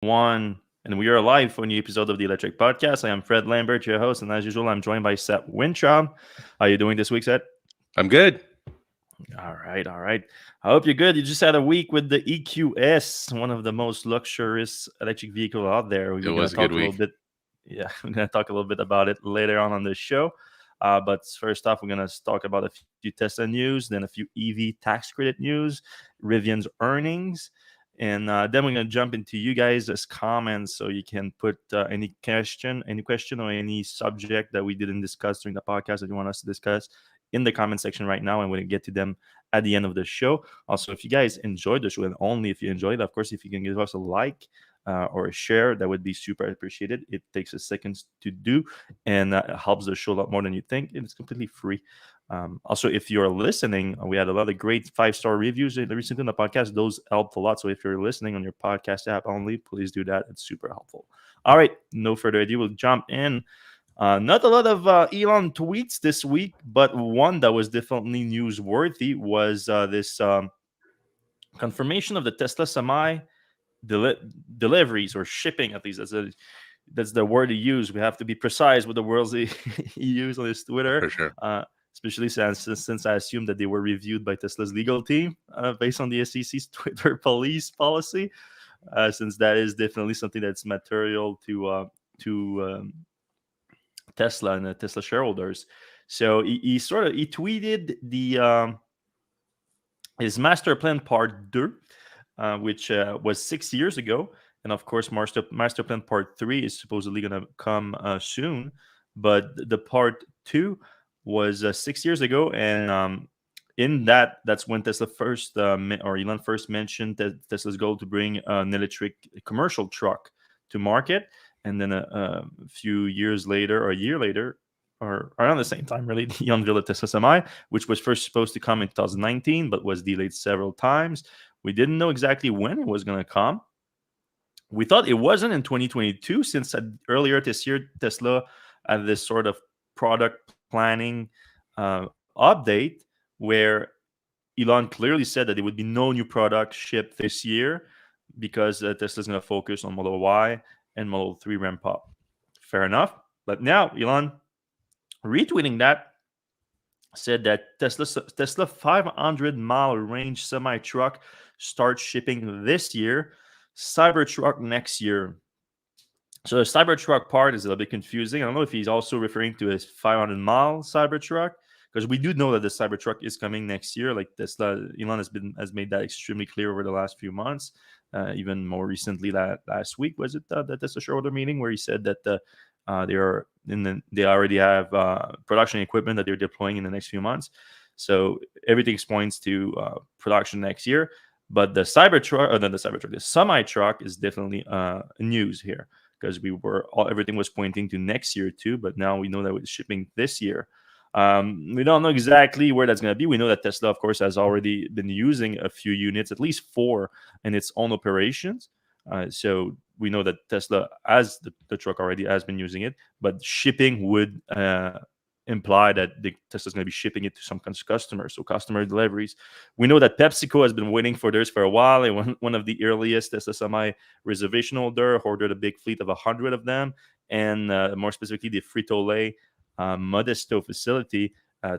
One, and we are live for a new episode of the Electrek podcast. I am Fred Lambert, your host, and as usual, I'm joined by Seth Wintraub. How are you doing this week, Seth? I'm good. All right. I hope you're good. You just had a week with the EQS, one of the most luxurious electric vehicle out there. We're It gonna was a good talk a little week. bit. Yeah, we're gonna talk a little bit about it later on the show. But first off, we're gonna talk about a few Tesla news, then a few EV tax credit news, Rivian's earnings, and then we're gonna jump into you guys as comments, so you can put any question, or any subject that we didn't discuss during the podcast that you want us to discuss in the comment section right now, and we're gonna get to them at the end of the show. Also, if you guys enjoyed the show, and only if you enjoyed it, of course, if you can give us a like or a share, that would be super appreciated. It takes a second to do, and helps the show a lot more than you think. And it's completely free. Also, if you're listening, we had a lot of great 5-star reviews recently on the podcast. Those helped a lot. So if you're listening on your podcast app only, please do that. It's super helpful. All right, no further ado, we'll jump in. Not a lot of Elon tweets this week, but one that was definitely newsworthy was this confirmation of the Tesla Semi deli- deliveries, or shipping. At least that's the word he used. We have to be precise with the words he used on his Twitter. For sure. Especially since I assume that they were reviewed by Tesla's legal team based on the SEC's Twitter police policy, since that is definitely something that's material to Tesla and the Tesla shareholders. So he tweeted the his master plan part 2, which was 6 years ago, and of course master plan part 3 is supposedly going to come soon, but the part 2 was 6 years ago, and in that's when Tesla first or Elon first mentioned that Tesla's goal to bring an electric commercial truck to market. And then a few years later, or a year later, or around the same time, really, he unveiled the Tesla Semi, which was first supposed to come in 2019, but was delayed several times. We didn't know exactly when it was going to come. We thought it wasn't in 2022, since earlier this year, Tesla had this sort of product planning update where Elon clearly said that there would be no new product shipped this year, because Tesla's going to focus on Model Y and Model 3 ramp up. Fair enough. But now Elon, retweeting that, said that Tesla 500-mile range semi truck starts shipping this year, Cybertruck next year. So the Cybertruck part is a little bit confusing. I don't know if he's also referring to his 500-mile Cybertruck, because we do know that the Cybertruck is coming next year. Like Tesla, Elon has made that extremely clear over the last few months. Even more recently, last week, was it the Tesla shareholder meeting, where he said that they already have production equipment that they're deploying in the next few months. So everything points to production next year. But the the semi truck is definitely news here, because everything was pointing to next year too, but now we know that it's shipping this year. We don't know exactly where that's going to be. We know that Tesla, of course, has already been using a few units, at least 4, in its own operations. So we know that Tesla, as the truck, already has been using it, but shipping would imply that Tesla's going to be shipping it to some customers, so customer deliveries. We know that PepsiCo has been waiting for theirs for a while, and one of the earliest Tesla Semi reservation holder ordered a big fleet of 100 of them, and more specifically, the Frito-Lay Modesto facility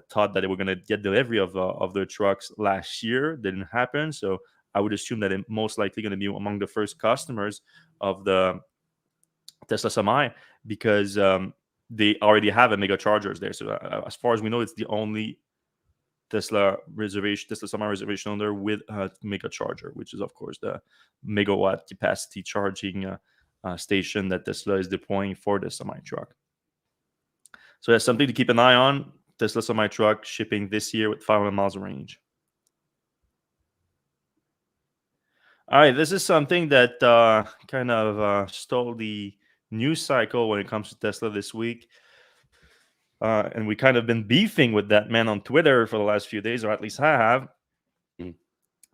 thought that they were going to get delivery of their trucks last year. Didn't happen, so I would assume that it's most likely going to be among the first customers of the Tesla Semi, because they already have a mega chargers there. So as far as we know, it's the only Tesla Semi reservation owner with a mega charger, which is of course the megawatt capacity charging station that Tesla is deploying for the semi truck. So that's something to keep an eye on. Tesla semi truck shipping this year with 500 miles of range. All right, this is something that kind of stole the news cycle when it comes to Tesla this week. And we kind of been beefing with that man on Twitter for the last few days, or at least I have. Mm.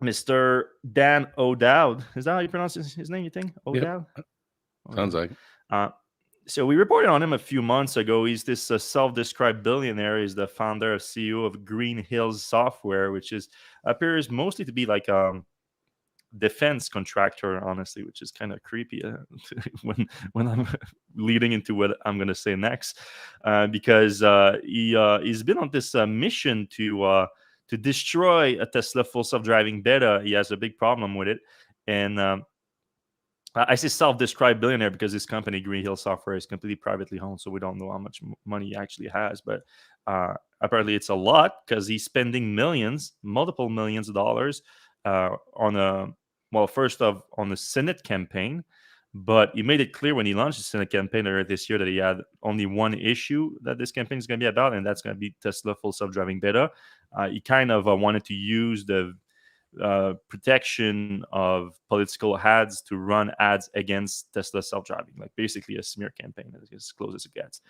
Mr. Dan O'Dowd. Is that how you pronounce his name, you think? O'Dowd? Yep. Sounds like it. So we reported on him a few months ago. He's this self-described billionaire. He's the founder and CEO of Green Hills Software, which appears mostly to be like defense contractor, honestly, which is kind of creepy when I'm leading into what I'm going to say next, because he's been on this mission to destroy a Tesla full self-driving beta. He has a big problem with it, and I say self-described billionaire because this company, Green Hill Software, is completely privately owned, so we don't know how much money he actually has. But apparently, it's a lot because he's spending millions, multiple millions of dollars on on the Senate campaign. But he made it clear when he launched the Senate campaign earlier this year that he had only one issue that this campaign is going to be about, and that's going to be Tesla full self-driving beta. He kind of wanted to use the protection of political ads to run ads against Tesla self-driving, like basically a smear campaign, as close as it gets.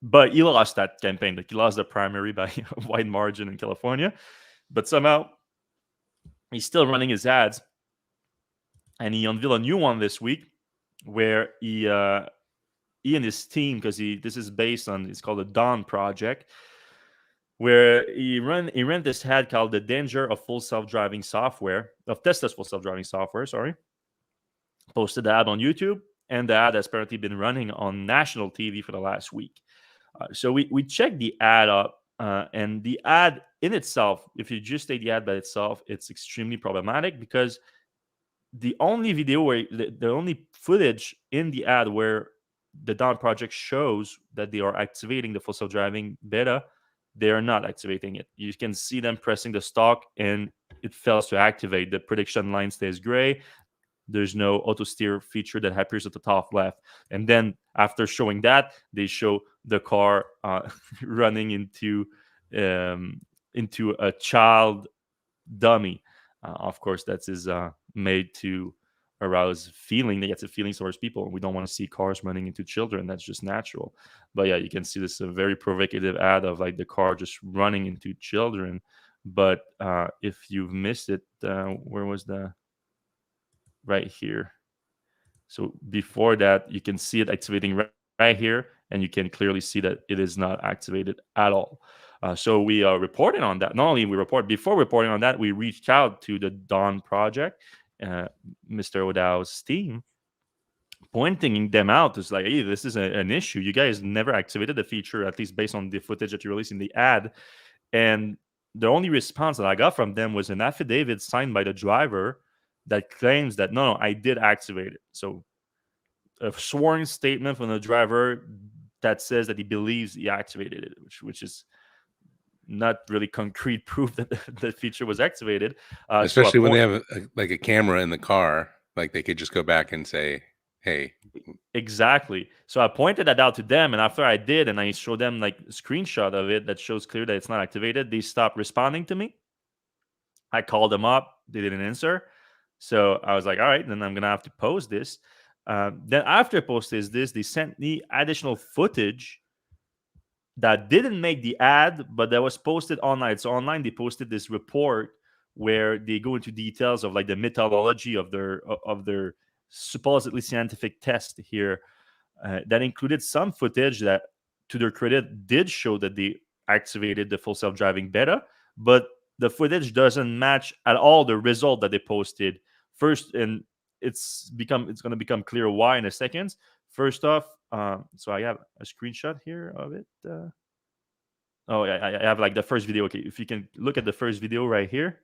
But he lost that campaign. Like, he lost the primary by a wide margin in California, but somehow he's still running his ads, and he unveiled a new one this week where he and his team, because this is based on, it's called the Dawn Project, where he ran this ad called "The Danger of Full Self-Driving Software," of Tesla's full self-driving software. Sorry, posted the ad on YouTube, and the ad has apparently been running on national TV for the last week. So we checked the ad up, and the ad in itself, if you just take the ad by itself, it's extremely problematic because the only video where the only footage in the ad where the Dawn Project shows that they are activating the full self-driving beta, they are not activating it. You can see them pressing the stalk and it fails to activate. The prediction line stays gray. There's no auto steer feature that appears at the top left. And then after showing that, they show the car running into a child dummy. Of course, that is made to arouse negative feelings towards people. We don't want to see cars running into children. That's just natural. But yeah, you can see this a very provocative ad of like the car just running into children. But if you've missed it, where was the right here? So before that, you can see it activating right here, and you can clearly see that it is not activated at all. So we reported on that. Not only before reporting on that, we reached out to the Dawn Project, Mr. O'Dow's team, pointing them out as like, hey, this is an issue. You guys never activated the feature, at least based on the footage that you released in the ad. And the only response that I got from them was an affidavit signed by the driver that claims that no, I did activate it. So a sworn statement from the driver that says that he believes he activated it, which is not really concrete proof that the feature was activated. Especially when they have a camera in the car, like they could just go back and say, hey. Exactly. So I pointed that out to them, and after I did, and I showed them like a screenshot of it that shows clear that it's not activated, they stopped responding to me. I called them up. They didn't answer. So I was like, all right, then I'm going to have to post this. Then after I posted this, they sent me additional footage that didn't make the ad, but that was posted online. So online, they posted this report where they go into details of like the methodology of their supposedly scientific test here. That included some footage that, to their credit, did show that they activated the full self-driving beta, but the footage doesn't match at all the result that they posted first. And it's going to become clear why in a second. First off, so I have a screenshot here of it. I have like the first video. Okay, if you can look at the first video right here.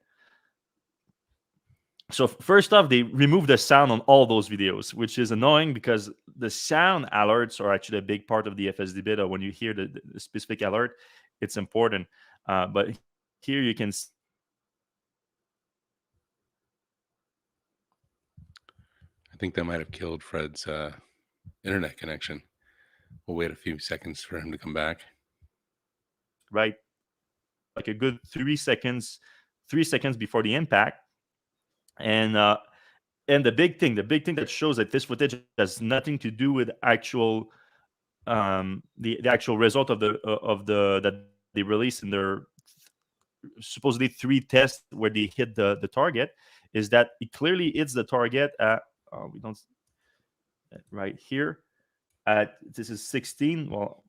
So first off, they remove the sound on all those videos, which is annoying because the sound alerts are actually a big part of the FSD beta. When you hear the specific alert, it's important. But here you can see. I think that might have killed Fred's internet connection. We'll wait a few seconds for him to come back. Right, like a good 3 seconds before the impact. And the big thing that shows that this footage has nothing to do with actual the actual result of the that they released in their supposedly 3 tests where they hit the target, is that it clearly hits the target at we don't right here at this is 16. Well,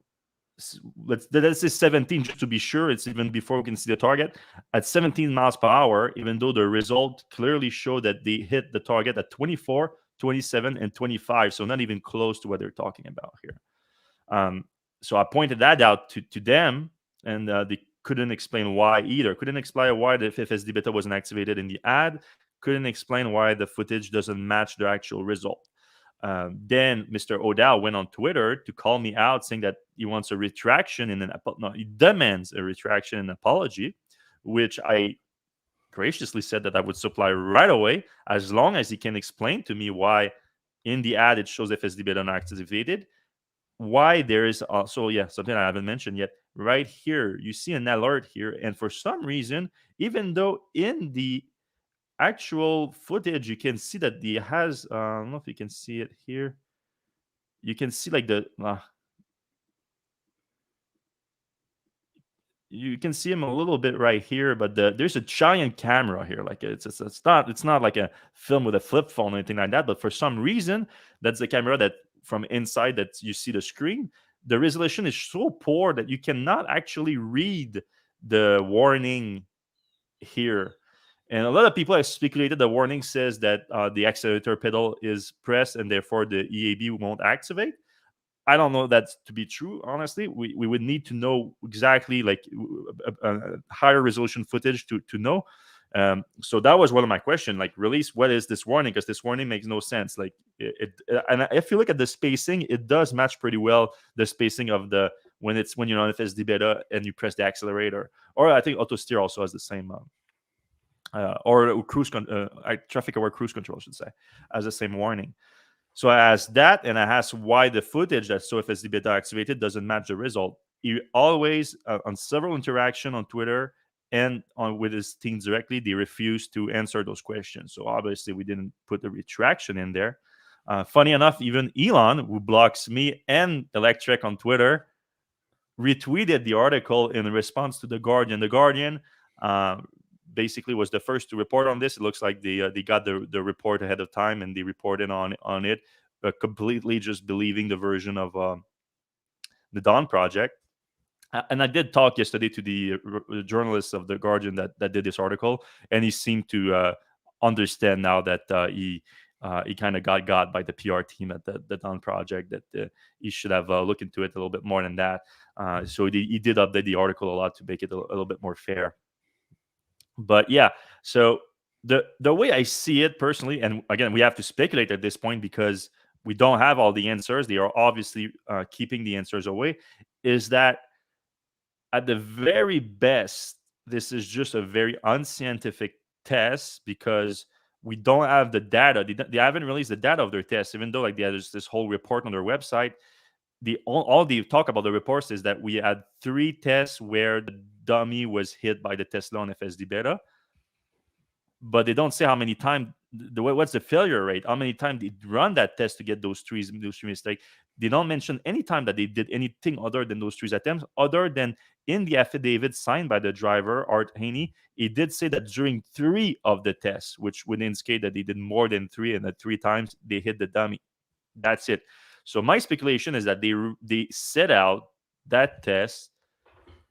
let's say 17 just to be sure. It's even before we can see the target at 17 miles per hour, even though the result clearly showed that they hit the target at 24, 27, and 25. So not even close to what they're talking about here. So I pointed that out to them, and they couldn't explain why either. Couldn't explain why the FSD beta wasn't activated in the ad. Couldn't explain why the footage doesn't match the actual result. Then Mr. O'Dowd went on Twitter to call me out, saying that he wants a retraction and he demands a retraction and apology, which I graciously said that I would supply right away, as long as he can explain to me why in the ad it shows FSD beta not activated. Why there is also, something I haven't mentioned yet. Right here, you see an alert here, and for some reason, even though in the actual footage you can see that the has I don't know if you can see it here, you can see like you can see him a little bit right here, but there's a giant camera here. Like it's not like a film with a flip phone or anything like that, but for some reason that's the camera that from inside that you see the screen. The resolution is so poor that you cannot actually read the warning here. And a lot of people have speculated the warning says that the accelerator pedal is pressed and therefore the EAB won't activate. I don't know that to be true, honestly. We would need to know exactly, like a higher resolution footage to know. So that was one of my questions. Like, release, what is this warning? Because this warning makes no sense. Like, and if you look at the spacing, it does match pretty well the spacing of the when you're on FSD beta and you press the accelerator. Or I think auto steer also has the same. Or traffic aware cruise control, I should say, has the same warning. So I asked that, and I asked why the footage that's FSD beta activated doesn't match the result. He always, on several interaction on Twitter and on with his team directly, they refused to answer those questions. So obviously, we didn't put the retraction in there. Funny enough, even Elon, who blocks me and Electrek on Twitter, retweeted the article in response to the Guardian. The Guardian basically was the first to report on this. It looks like they got the report ahead of time and they reported on it, completely just believing the version of the Dawn Project. And I did talk yesterday to the journalist of the Guardian that did this article, and he seemed to understand now that he kind of got by the PR team at the Dawn Project, that he should have looked into it a little bit more than that. So he did update the article a lot to make it a little bit more fair. But yeah, so the way I see it personally, and again, we have to speculate at this point because we don't have all the answers. They are obviously keeping the answers away. Is that at the very best, this is just a very unscientific test because we don't have the data. They haven't released the data of their tests, even though like there's this whole report on their website. All they talk about the reports is that we had 3 tests where the dummy was hit by the Tesla on FSD beta, but they don't say how many times. What's the failure rate? How many times they run that test to get those three mistakes? They don't mention any time that they did anything other than those 3 attempts, other than in the affidavit signed by the driver, Art Haney. He did say that during 3 of the tests, which would indicate that they did more than 3, and that 3 times they hit the dummy. That's it. So my speculation is that they set out that test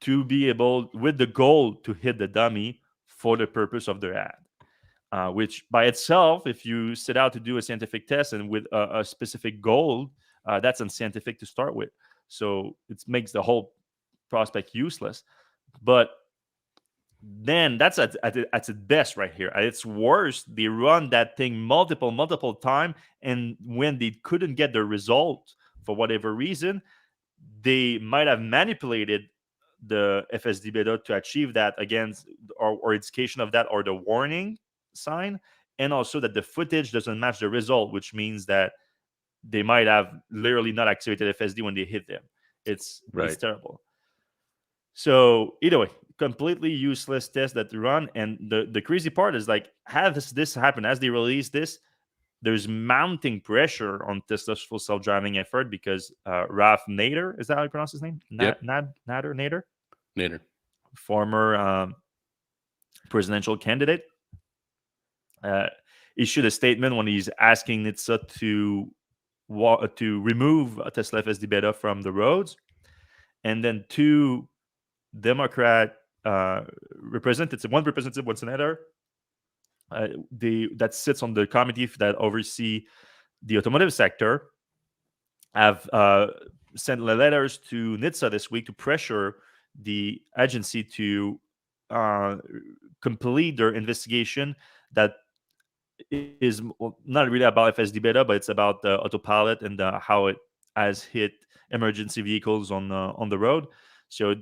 to be able, with the goal to hit the dummy for the purpose of their ad. Which by itself, if you set out to do a scientific test and with a specific goal, that's unscientific to start with. So it makes the whole prospect useless. But then that's at its best right here. At its worst, they run that thing multiple time, and when they couldn't get the result for whatever reason, they might have manipulated the FSD beta to achieve that against or indication of that, or the warning sign, and also that the footage doesn't match the result, which means that they might have literally not activated FSD when they hit them. It's terrible. So either way, completely useless test that they run. And the crazy part is, like, has this happened as they release this, there's mounting pressure on Tesla's full self-driving effort because Ralph Nader, is that how you pronounce his name? Nader, former presidential candidate, issued a statement when he's asking NHTSA to remove Tesla FSD beta from the roads. and then two Democrat representatives, one representative, one senator, that sits on the committee that oversee the automotive sector, have sent letters to NHTSA this week to pressure the agency to uh, complete their investigation that is not really about FSD beta, but it's about the autopilot and how it has hit emergency vehicles on the road. So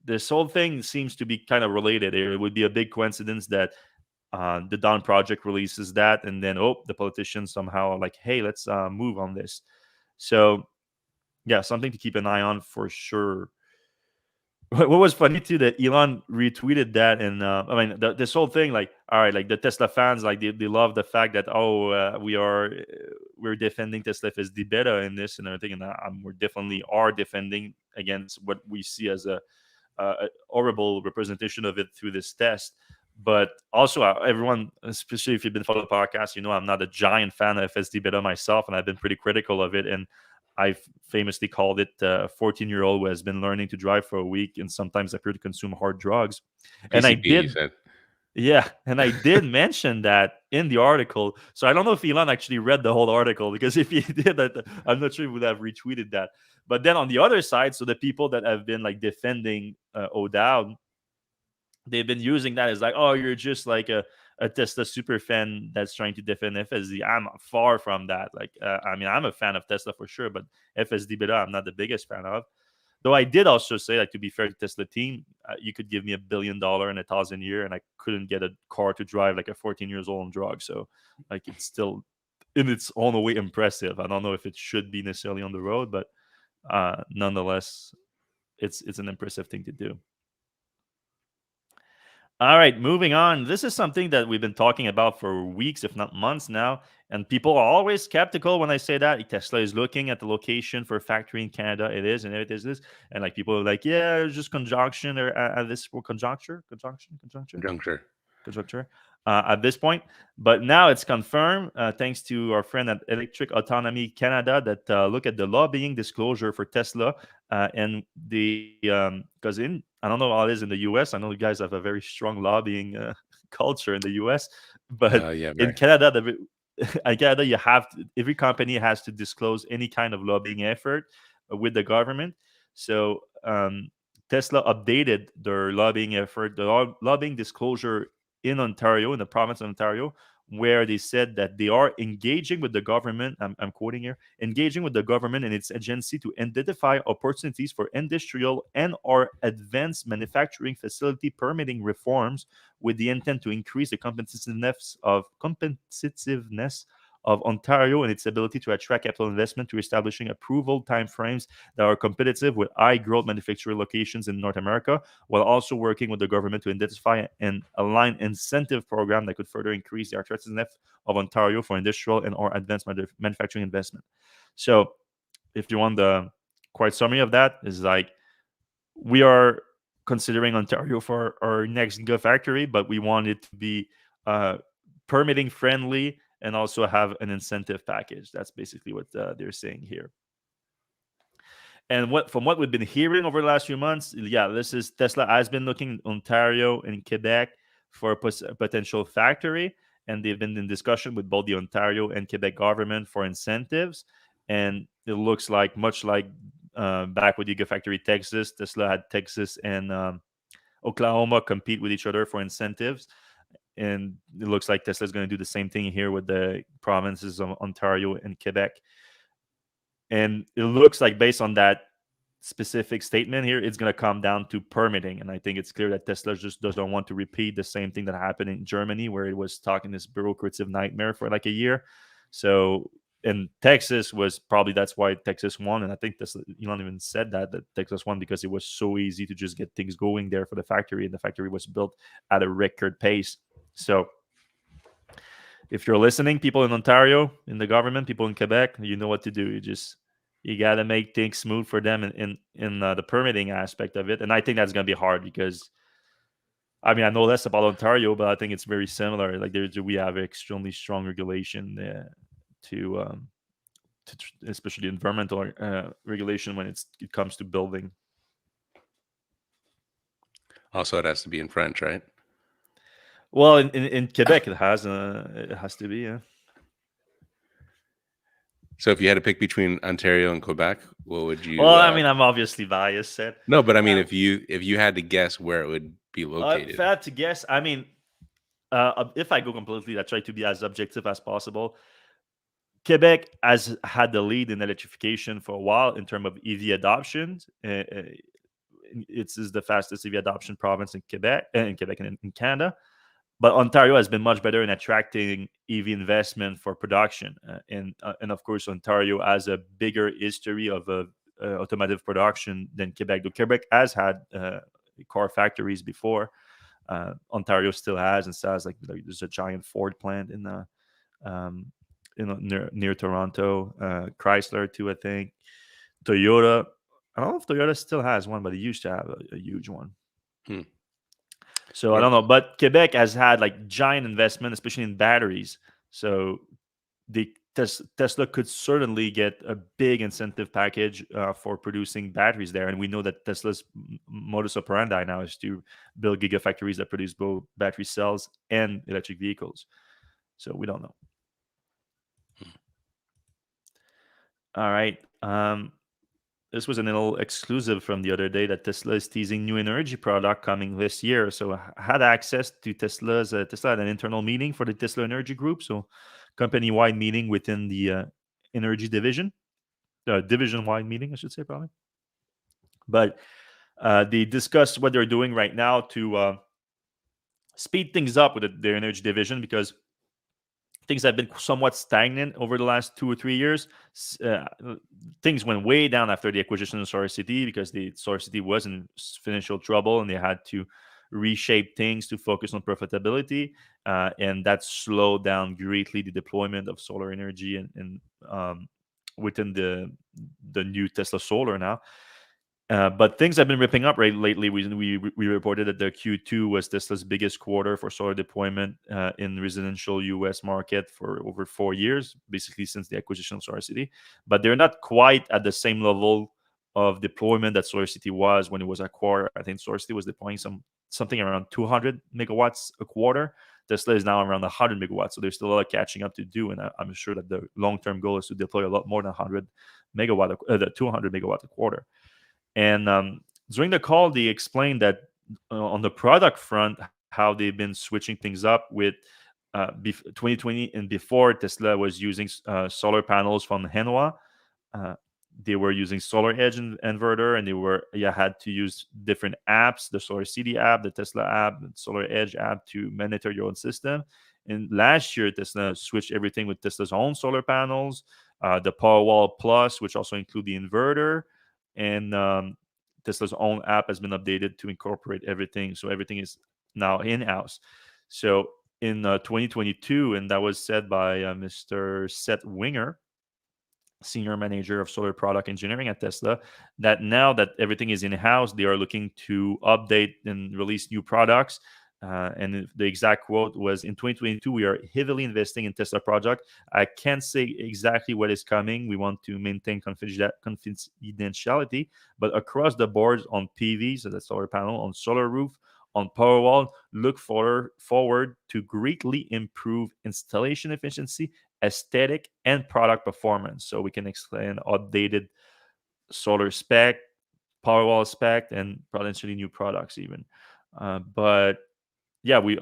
this whole thing seems to be kind of related. It would be a big coincidence that the Dawn Project releases that, and then the politicians somehow are like, hey, let's move on this. So yeah, something to keep an eye on for sure. What was funny too that Elon retweeted that, and I mean this whole thing, like, all right, like the Tesla fans, like they love the fact that we're defending Tesla FSD beta in this and everything, and we're definitely are defending against what we see as a horrible representation of it through this test. But also, everyone, especially if you've been following the podcast, I'm not a giant fan of FSD beta myself, and I've been pretty critical of it. And I've famously called it a 14-year-old who has been learning to drive for a week and sometimes appear to consume hard drugs. And I PCP, you did, said. yeah, and I did mention that in the article. So I don't know if Elon actually read the whole article, because if he did that, I'm not sure he would have retweeted that. But then on the other side, so the people that have been like defending O'Dowd, they've been using that as like, oh, you're just like a Tesla super fan that's trying to defend FSD. I'm far from that. Like, I mean, I'm a fan of Tesla for sure, but FSD beta, I'm not the biggest fan of. Though I did also say, like, to be fair to Tesla team, you could give me $1 billion and 1,000 a year, and I couldn't get a car to drive like a 14 years old on drugs. So, like, it's still in its own way impressive. I don't know if it should be necessarily on the road, but nonetheless, it's an impressive thing to do. All right, moving on. This is something that we've been talking about for weeks, if not months now. And people are always skeptical when I say that. Tesla is looking at the location for a factory in Canada. It is, and it is this. And like people are like, yeah, it's just conjunction or this or conjuncture Juncture. conjecture at this point. But now it's confirmed, thanks to our friend at Electric Autonomy Canada, that look at the lobbying disclosure for Tesla and the because in I don't know how it is in the U.S. I know you guys have a very strong lobbying culture in the U.S., but Yeah, in right. Canada, in Canada, every company has to disclose any kind of lobbying effort with the government. So Tesla updated their lobbying effort, the lobbying disclosure in Ontario, in the province of Ontario, where they said that they are engaging with the government. I'm quoting here: engaging with the government and its agency to identify opportunities for industrial and/or advanced manufacturing facility permitting reforms, with the intent to increase the competitiveness of Ontario and its ability to attract capital investment, to establishing approval timeframes that are competitive with high growth manufacturing locations in North America, while also working with the government to identify and align incentive program that could further increase the attractiveness of Ontario for industrial and or advanced manufacturing investment. So if you want the quite summary of that, is like, we are considering Ontario for our next gigafactory, but we want it to be permitting friendly and also have an incentive package. That's basically what they're saying here. And from what we've been hearing over the last few months, yeah, this is Tesla has been looking in Ontario and Quebec for a potential factory, and they've been in discussion with both the Ontario and Quebec government for incentives. And it looks like, much like back with Gigafactory Texas, Tesla had Texas and Oklahoma compete with each other for incentives. And it looks like Tesla is going to do the same thing here with the provinces of Ontario and Quebec. And it looks like, based on that specific statement here, it's going to come down to permitting. And I think it's clear that Tesla just doesn't want to repeat the same thing that happened in Germany, where it was talking this bureaucratic nightmare for like a year. So, and Texas was probably, that's why Texas won. And I think Tesla, Elon even said that Texas won because it was so easy to just get things going there for the factory. And the factory was built at a record pace. So if you're listening, people in Ontario, in the government, people in Quebec, you know what to do. You got to make things smooth for them in the permitting aspect of it. And I think that's going to be hard because, I mean, I know less about Ontario, but I think it's very similar. Like, we have extremely strong regulation to especially environmental regulation when it comes to building. Also, it has to be in French, right? Well, in Quebec, it has to be. Yeah. So if you had to pick between Ontario and Quebec, what would Well, you? I mean, I'm obviously biased. Said. No, but I mean, Uh, if you had to guess where it would be if located. I had to guess, I mean, if I go completely, I try to be as objective as possible. Quebec has had the lead in electrification for a while in terms of EV adoption. It's is the fastest EV adoption province in Quebec and in Canada. But Ontario has been much better in attracting EV investment for production, and of course Ontario has a bigger history of automotive production than Quebec. Though Quebec has had car factories before, Ontario still has and still has like there's a giant Ford plant um, near Toronto, Chrysler too, I think. Toyota. I don't know if Toyota still has one, but it used to have a huge one. Hmm. So I Yeah. don't know, but Quebec has had like giant investment, especially in batteries. So Tesla could certainly get a big incentive package for producing batteries there, and we know that Tesla's modus operandi now is to build gigafactories that produce both battery cells and electric vehicles. So we don't know. All right. This was a little exclusive from the other day that Tesla is teasing new energy product coming this year. So I had access to Tesla had an internal meeting for the Tesla Energy Group, so company-wide meeting within the energy division, division-wide meeting, I should say probably. But they discussed what they're doing right now to speed things up with their energy division because things have been somewhat stagnant over the last 2 or 3 years. Things went way down after the acquisition of SolarCity because the SolarCity was in financial trouble and they had to reshape things to focus on profitability, and that slowed down greatly the deployment of solar energy and within the new Tesla Solar now. But things have been ripping up right lately. We reported that the Q2 was Tesla's biggest quarter for solar deployment in residential U.S. market for over 4 years, basically since the acquisition of SolarCity. But they're not quite at the same level of deployment that SolarCity was when it was acquired. I think SolarCity was deploying something around 200 megawatts a quarter. Tesla is now around 100 megawatts, so there's still a lot of catching up to do. And I'm sure that the long-term goal is to deploy a lot more than 100 megawatt, the 200 megawatt a quarter. And during the call, they explained that on the product front, how they've been switching things up with 2020 and before Tesla was using solar panels from Hanwha. Uh, they were using Solar Edge inverter, and had to use different apps, the Solar City app, the Tesla app, the Solar Edge app to monitor your own system. And last year, Tesla switched everything with Tesla's own solar panels, the Powerwall Plus, which also include the inverter, and Tesla's own app has been updated to incorporate everything. So everything is now in-house. So in 2022, and that was said by Mr. Seth Winger, senior manager of solar product engineering at Tesla, that now that everything is in-house, they are looking to update and release new products. And the exact quote was, in 2022, we are heavily investing in Tesla project. I can't say exactly what is coming. We want to maintain confidentiality, but across the board on PV, so that's solar panel, on solar roof, on Powerwall, look forward to greatly improve installation efficiency, aesthetic, and product performance. So we can explain updated solar spec, Powerwall spec, and potentially new products even. But yeah, we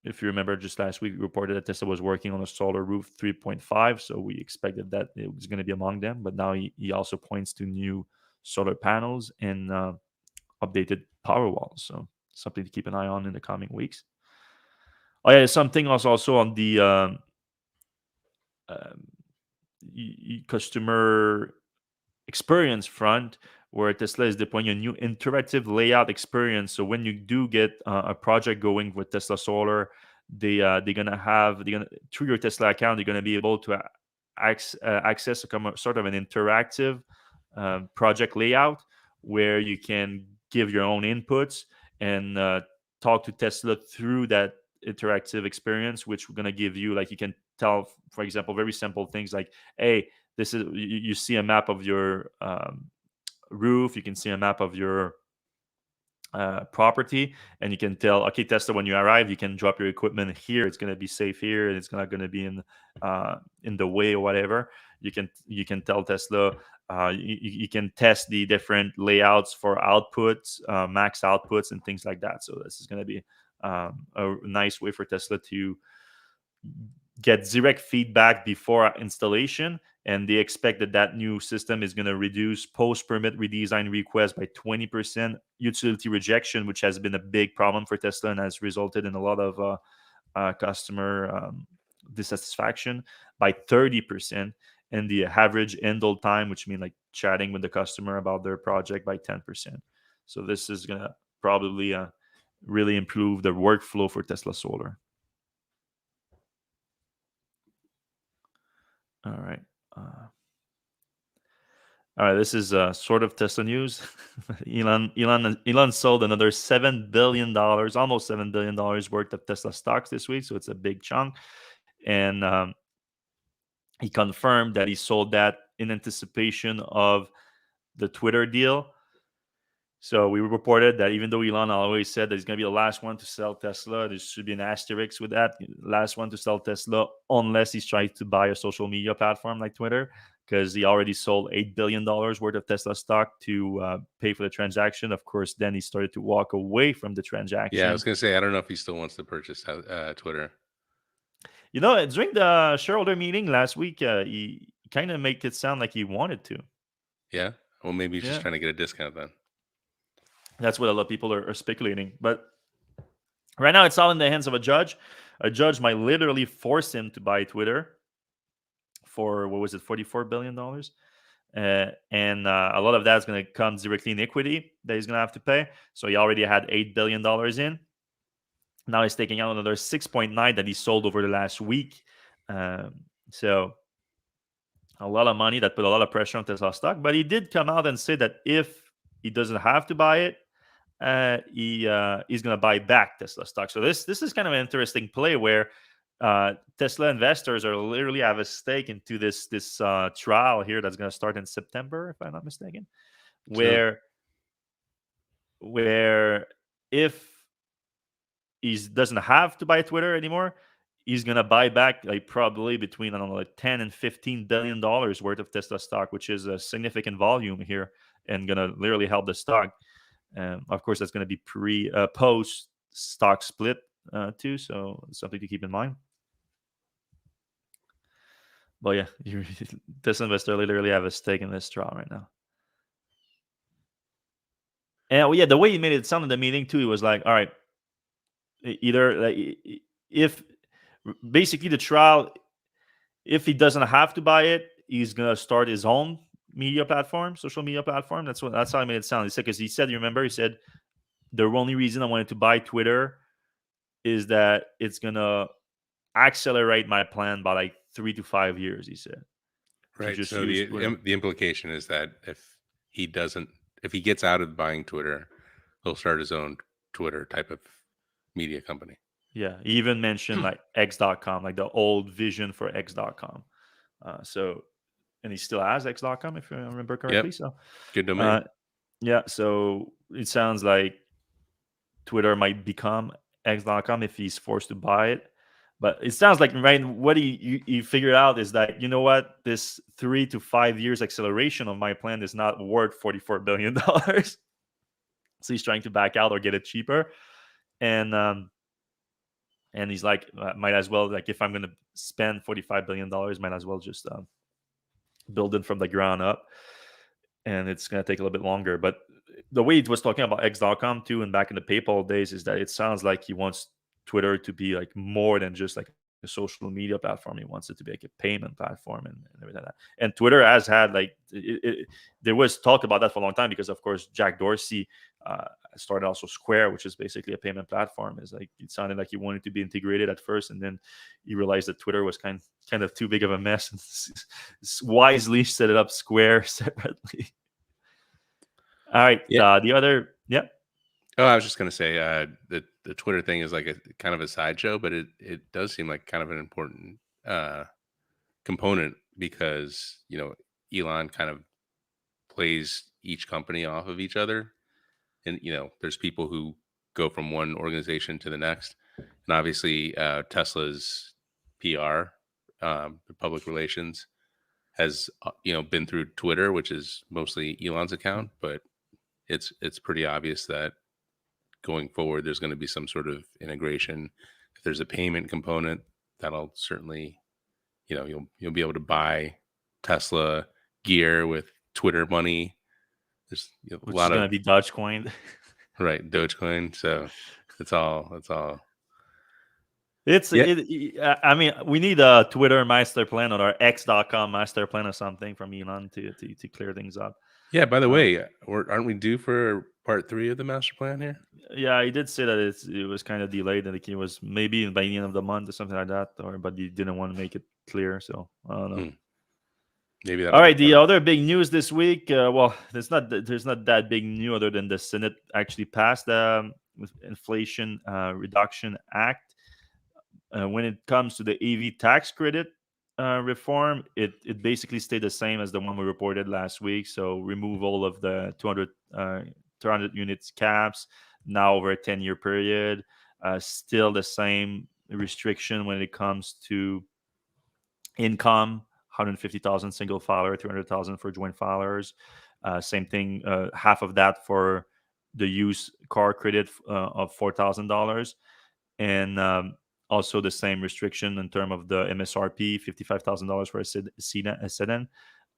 if you remember, just last week we reported that Tesla was working on a solar roof 3.5, so we expected that it was going to be among them. But now he also points to new solar panels and updated Powerwalls. So something to keep an eye on in the coming weeks. Oh yeah, something also on the um, customer experience front, where Tesla is deploying a new interactive layout experience. So when you do get a project going with Tesla Solar, they're gonna through your Tesla account, you're gonna be able to access sort of an interactive project layout where you can give your own inputs and talk to Tesla through that interactive experience, which we're gonna give you, like, you can tell, for example, very simple things like, hey, this is you see a map of your roof, you can see a map of your property, and you can tell, okay, Tesla, when you arrive, you can drop your equipment here. It's going to be safe here, and it's not going to be in the way or whatever. You can tell Tesla. You can test the different layouts for outputs, max outputs, and things like that. So this is going to be a nice way for Tesla to get direct feedback before installation, and they expect that new system is going to reduce post-permit redesign requests by 20%, utility rejection, which has been a big problem for Tesla and has resulted in a lot of customer dissatisfaction, by 30%, and the average handle time, which means like chatting with the customer about their project, by 10%. So this is going to probably really improve the workflow for Tesla Solar. All right. All right. This is sort of Tesla news. Elon sold another $7 billion, almost $7 billion worth of Tesla stocks this week. So it's a big chunk, and he confirmed that he sold that in anticipation of the Twitter deal. So we reported that even though Elon always said that he's going to be the last one to sell Tesla, there should be an asterisk with that. Last one to sell Tesla, unless he's trying to buy a social media platform like Twitter, because he already sold $8 billion worth of Tesla stock to pay for the transaction. Of course, then he started to walk away from the Yeah, I transaction. was gonna say I don't know if he still wants to purchase Twitter. During the shareholder meeting last week, he kind of made it sound like he wanted to. Yeah, well, maybe he's just Yeah, trying to get a discount then. that's what a lot of people are speculating. But right now, it's all in the hands of a judge. A judge might literally force him to buy Twitter for, what was it, $44 billion, and a lot of that is going to come directly in equity that he's going to have to pay. So he already had $8 billion in. Now he's taking out another 6.9 that he sold over the last week. So a lot of money that put a lot of pressure on Tesla stock. But he did come out and say that if he doesn't have to buy it, he's going to buy back Tesla stock. So this is kind of an interesting play where Tesla investors are literally have a stake into this trial here that's going to start in September, if I'm not mistaken, So where if he doesn't have to buy Twitter anymore, he's gonna buy back like probably between, I don't know, like $10 and $15 billion worth of Tesla stock, which is a significant volume here, and gonna literally help the stock. Of course, that's gonna be post stock split too, so something to keep in mind. But yeah, Tesla investor literally have a stake in this trial right now. And well, yeah, the way he made it sound in the meeting too, he was like, "All right, either like, if basically the trial, if he doesn't have to buy it, he's gonna start his own media platform, social media platform." That's how I made it sound. He said, because he said, you remember, he said the only reason I wanted to buy Twitter is that it's gonna accelerate my plan by like 3 to 5 years. He said to right, just so use the Twitter. the implication is that if he gets out of buying Twitter, he'll start his own Twitter type of media company. Yeah, he even mentioned like X.com, like the old vision for X.com. So, and he still has X.com, if I remember Yep, correctly. So, good domain. uh, yeah, so it sounds like Twitter might become X.com if he's forced to buy it. But it sounds like, right, what he figured out is that, you know what, this 3 to 5 years acceleration of my plan is not worth $44 billion. So he's trying to back out or get it cheaper. And he's like, might as well, like, if I'm going to spend $45 billion, might as well just build it from the ground up. And it's going to take a little bit longer. But the way he was talking about X.com too, and back in the PayPal days, is that it sounds like he wants Twitter to be like more than just like a social media platform. He wants it to be like a payment platform and everything like that. And Twitter has had like there was talk about that for a long time, because of course Jack Dorsey started also Square, which is basically a payment platform. Is like, it sounded like he wanted to be integrated at first, and then he realized that Twitter was kind of too big of a mess, and wisely set it up Square separately. All right. Yeah. The other, yeah. Oh, I was just gonna say the Twitter thing is like a kind of a sideshow, but it does seem like kind of an important component, because Elon kind of plays each company off of each other and there's people who go from one organization to the next, and obviously Tesla's PR, the public relations, has been through Twitter, which is mostly Elon's account, but it's pretty obvious that going forward there's going to be some sort of integration. If there's a payment component, that'll certainly, you'll be able to buy Tesla gear with Twitter money. There's a which is lot going of to be Dogecoin. right Dogecoin, so it's all yeah. I mean, we need a Twitter master plan or X.com master plan or something from Elon to clear things up. Yeah, by the Uh, way, aren't we due for part 3 of the master plan here? yeah, he did say that it was kind of delayed, and it was maybe by the end of the month or something like that, but he didn't want to make it clear. So I don't know. Hmm. Maybe All that'll be right, the part of other big news this week. Well, there's not that big news other than the Senate actually passed the Inflation Reduction Act. When it comes to the EV tax credit reform, it basically stayed the same as the one we reported last week. So remove all of the 200 units caps now over a 10-year period. Still the same restriction when it comes to income, 150,000 single filer, 300,000 for joint filers. Same thing, half of that for the used car credit of $4,000. And also the same restriction in terms of the MSRP, $55,000 for a sedan,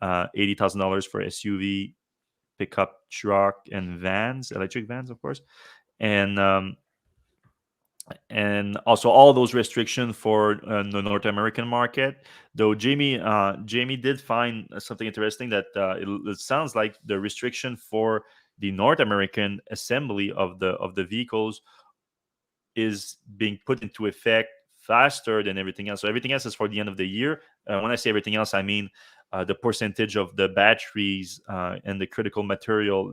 $80,000 for SUV, pickup truck, and vans, electric vans, of course. And also all those restrictions for the North American market. Though Jamie did find something interesting that it sounds like the restriction for the North American assembly of the vehicles is being put into effect faster than everything else. So everything else is for the end of the year. When I say everything else, I mean the percentage of the batteries and the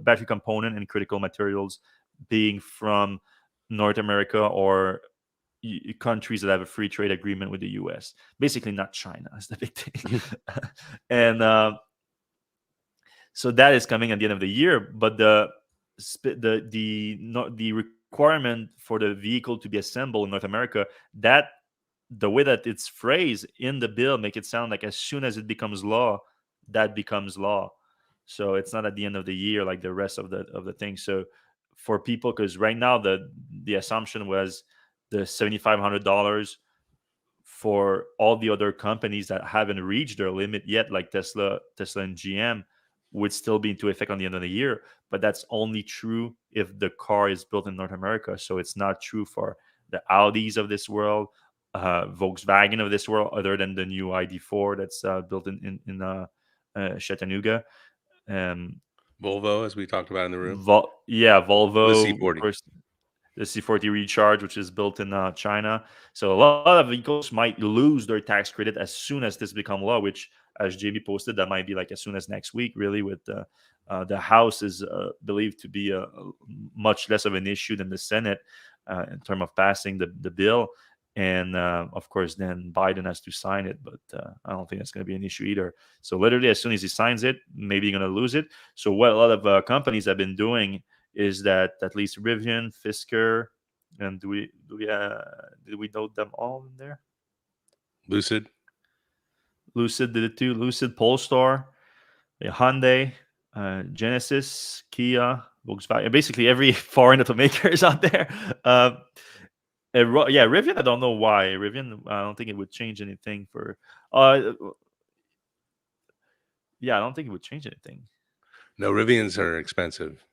battery component and critical materials being from North America or countries that have a free trade agreement with the US. Basically, not China. That's the big thing. And so that is coming at the end of the year. But the requirement for the vehicle to be assembled in North America, that the way that it's phrased in the bill make it sound like as soon as it becomes law, that becomes law. So it's not at the end of the year like the rest of the thing. So for people, because right now the assumption was the $7,500 for all the other companies that haven't reached their limit yet, like Tesla and GM, would still be into effect on the end of the year. But that's only true if the car is built in North America. So it's not true for the Audis of this world, Volkswagen of this world, other than the new ID4 that's built in Chattanooga. Volvo, as we talked about in the room. The Volvo, of C40. course, the C40 Recharge, which is built in China. So a lot of vehicles might lose their tax credit as soon as this become law, which, as JB posted, that might be like as soon as next week, really, with the House is believed to be much less of an issue than the Senate in terms of passing the bill. And of course, then Biden has to sign it, but I don't think that's going to be an issue either. So literally, as soon as he signs it, maybe you're going to lose it. So what a lot of companies have been doing is that at least Rivian, Fisker, and did we note them all in there? Lucid Lucid did it too. Lucid, Polestar, Hyundai, Genesis, Kia, Volkswagen. Basically, every foreign automaker is out there. Yeah, Rivian. I don't know why Rivian. I don't think it would change anything for. Yeah, I don't think it would change anything. No, Rivians are expensive.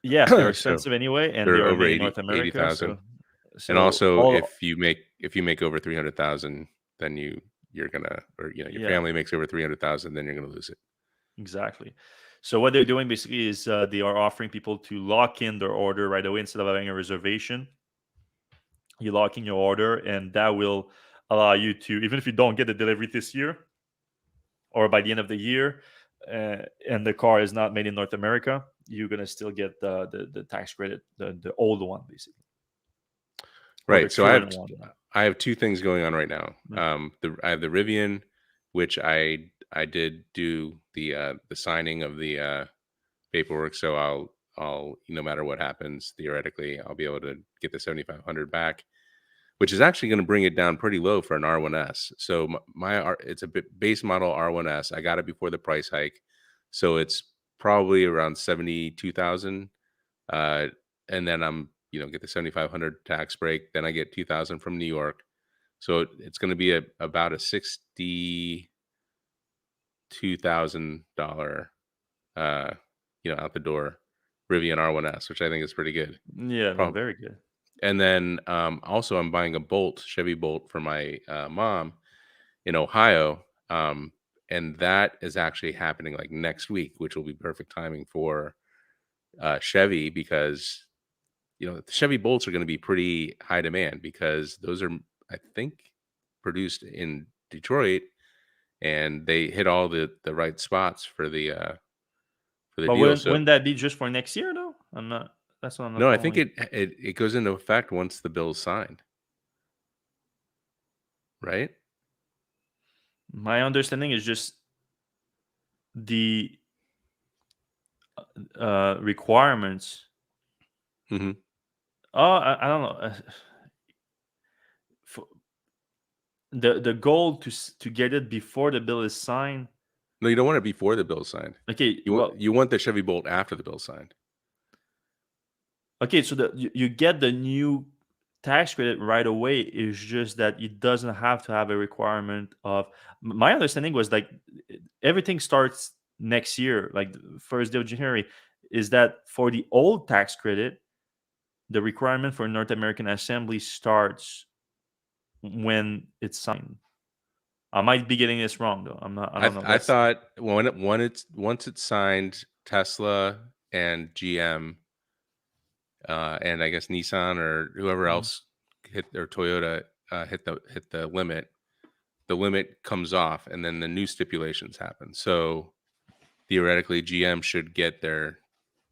Yes, they're So expensive anyway, and they they're are over made in North America. 80,000. So And also, all if you make over 300,000, then you're gonna, or your yeah, family makes over 300,000, then you're gonna lose it. exactly. So what they're doing basically is they are offering people to lock in their order right away instead of having a reservation. You lock in your order, and that will allow you to, even if you don't get the delivery this year or by the end of the year, and the car is not made in North America, you're gonna still get the tax credit, the old one basically, or the Right. So current one. I have two things going on right now. I have the Rivian, which I did do the signing of the paperwork, so I'll no matter what happens, theoretically, I'll be able to get the 7,500 back, which is actually going to bring it down pretty low for an R1S. So it's a base model R1S. I got it before the price hike, so it's probably around 72,000. And then I'm get the 7,500 tax break. Then I get 2,000 from New York, so it's going to be about a $62,000 out the door Rivian R1S, which I think is pretty good. Yeah, no, Prob- very good. And then also I'm buying a Chevy Bolt for my mom in Ohio. And that is actually happening like next week, which will be perfect timing for Chevy, because the Chevy Bolts are going to be pretty high demand, because those are, I think, produced in Detroit, and they hit all the right spots for the But deal. wouldn't So wouldn't that be just for next year though? I'm not. That's what I'm not no, I think following. it goes into effect once the bill's signed, right? My understanding is just the requirements. Hmm. Oh, I don't know. For the goal to get it before the bill is signed. No, you don't want it before the bill's signed. Okay, You want well, you want the Chevy Bolt after the bill's signed. okay, so you get the new tax credit right away. Is just that it doesn't have to have a requirement of. My understanding was like everything starts next year, like the first day of January. Is that for the old tax credit, the requirement for North American assembly starts when it's signed. I might be getting this wrong though. I'm not. I I don't th- know. I Let's. thought once it's signed, Tesla and GM, and I guess Nissan or whoever Mm, else or Toyota hit the limit. The limit comes off, and then the new stipulations happen. So theoretically, GM should get their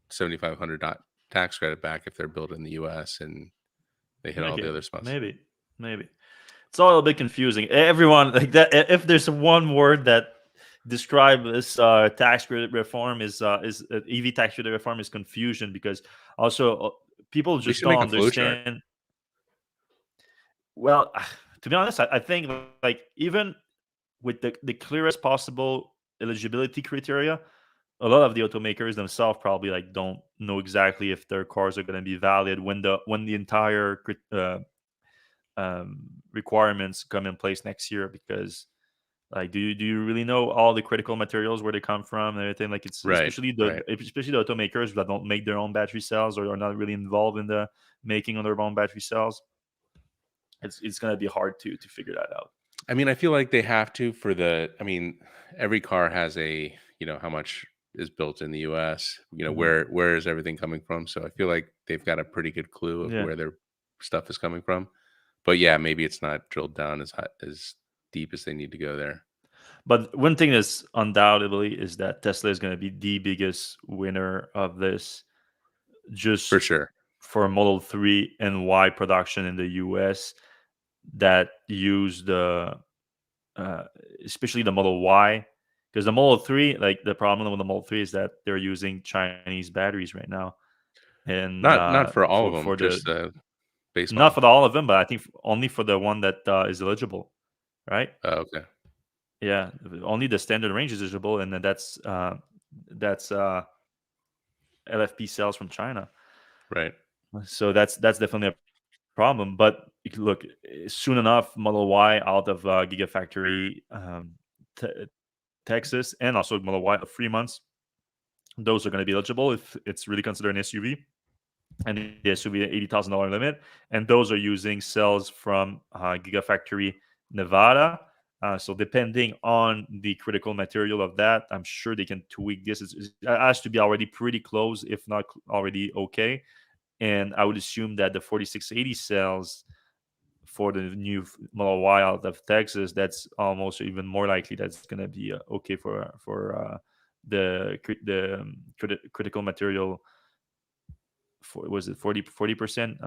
7,500 tax credit back if they're built in the U.S. and they hit all the okay, other spots. maybe. It's all a bit confusing. Everyone like that. If there's one word that describe this tax credit reform is EV tax credit reform is confusion, because also people We just should don't make a flow chart. understand. Well, to be honest, I think like even with the clearest possible eligibility criteria, a lot of the automakers themselves probably like don't know exactly if their cars are going to be valid when the entire requirements come in place next year, because like do you really know all the critical materials, where they come from and everything, like it's Right, right. especially the automakers that don't make their own battery cells or are not really involved in the making of their own battery cells. It's going to be hard to figure that out. I mean, I feel like they have to I mean, every car has how much is built in the US, Mhm. where is everything coming from? So I feel like they've got a pretty good clue of Yeah, where their stuff is coming from. But yeah, maybe it's not drilled down as deep as they need to go there. but one thing is undoubtedly is that Tesla is going to be the biggest winner of this, For just sure. for Model 3 and Y production in the US that use the uh, especially the Model Y, because the Model 3, like the problem with the Model 3 is that they're using Chinese batteries right now, and Not for all of them, for the just the base not model. for all of them, but I think only for the one that is eligible, right? Oh, okay. Yeah, only the standard range is eligible, and then that's LFP cells from China. Right. So that's definitely a problem. But look, soon enough, Model Y out of Gigafactory Te- Texas, and also Model Y of 3 months, those are going to be eligible if it's really considered an SUV. And the SUV at $80,000 limit, and those are using cells from Gigafactory Nevada. So depending on the critical material of that, I'm sure they can tweak this. It has to be already pretty close, if not already okay. And I would assume that the 4680 cells for the new Model Y out of Texas, that's almost even more likely that's going to be okay for the critical material. For, was it 40%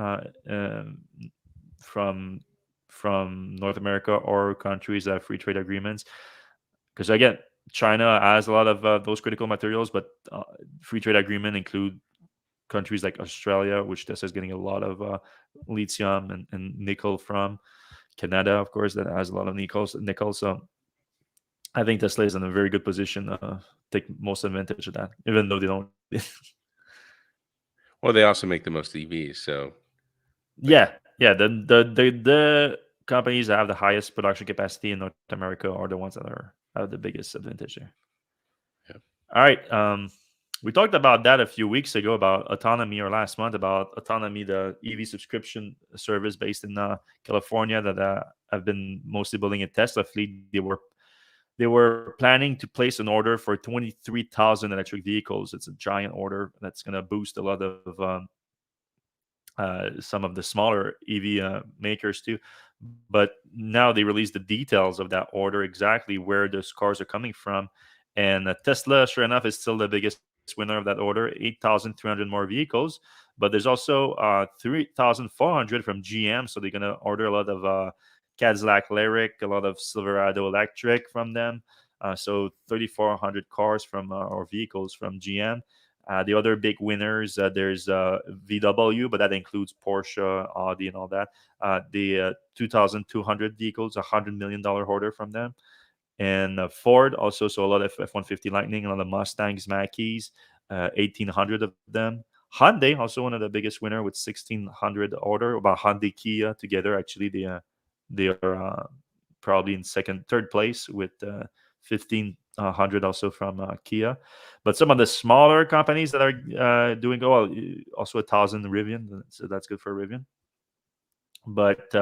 from North America or countries that have free trade agreements? Because again, China has a lot of those critical materials, but free trade agreement include countries like Australia, which Tesla is getting a lot of lithium and nickel from. Canada, of course, that has a lot of nickel. So I think Tesla is in a very good position to take most advantage of that, even though they don't. Well, they also make the most EVs, so like, Yeah. The companies that have the highest production capacity in North America are the ones that have the biggest advantage there. yeah. All right. We talked about that a few weeks ago about Autonomy, or last month about Autonomy, the EV subscription service based in California that have been mostly building a Tesla fleet. They were planning to place an order for 23,000 electric vehicles. It's a giant order that's going to boost a lot of some of the smaller EV makers too. But now they released the details of that order, exactly where those cars are coming from. And Tesla, sure enough, is still the biggest winner of that order, 8,300 more vehicles. But there's also 3,400 from GM. So they're going to order a lot of Cadillac Lyriq, a lot of Silverado Electrek from them. So 3,400 cars from or vehicles from GM. The other big winners, there's VW, but that includes Porsche, Audi, and all that. The 2,200 vehicles, $100 million order from them. And Ford also, so a lot of F-150 Lightning, a lot of Mustangs, Mach-E's, 1,800 of them. Hyundai, also one of the biggest winner with 1,600 order. About Hyundai, Kia together, actually, they are probably in third place with 1,500 also from Kia. But some of the smaller companies that are doing well, also 1,000 Rivian, so that's good for Rivian. But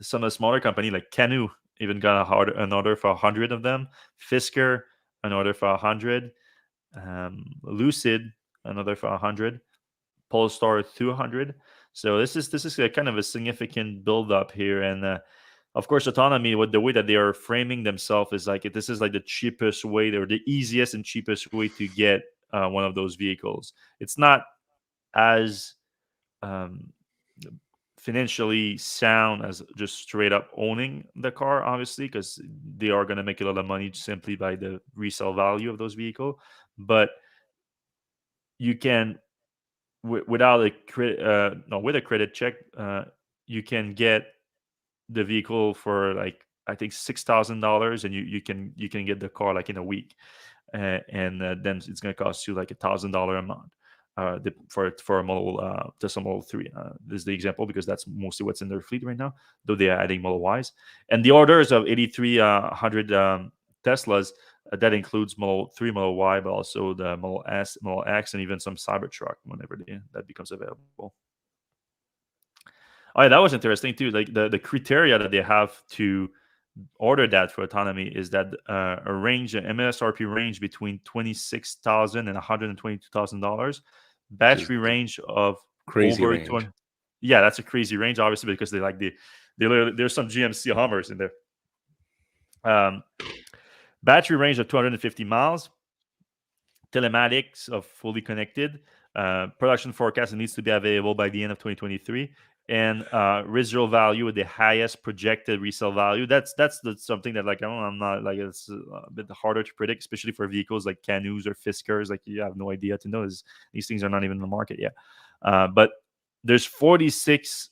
some of the smaller company like Canoe even got an order for 100 of them. Fisker, an order for 100. Lucid, another for 100. Polestar, 200. So this is a kind of a significant build up here. And of course, Autonomy, with the way that they are framing themselves, is like this is like the cheapest way, or the easiest and cheapest way to get one of those vehicles. It's not as um, financially sound as just straight up owning the car, obviously, because they are going to make a lot of money simply by the resale value of those vehicles. But you can, without a no, with a credit check, you can get the vehicle for like I think $6,000, and you can get the car like in a week, and then it's going to cost you like $1,000 a month. For a model Tesla Model 3. This is the example because that's mostly what's in their fleet right now, though they are adding Model Ys. And the orders of 8,300 Teslas, that includes Model 3, Model Y, but also the Model S, Model X, and even some Cybertruck whenever that becomes available. Oh, yeah, that was interesting too. Like the criteria that they have to order that for Autonomy is that a range, an MSRP range between $26,000 and $122,000. which is Battery range of crazy over range. 20. Yeah, that's a crazy range, obviously, because there's some GMC Hummers in there. Battery range of 250 miles. Telematics of fully connected. Production forecast needs to be available by the end of 2023. And residual value with the highest projected resale value. That's something that like I'm not like it's a bit harder to predict, especially for vehicles like Canoes or Fiskers. Like you have no idea to know. These things are not even in the market yet. But there's 46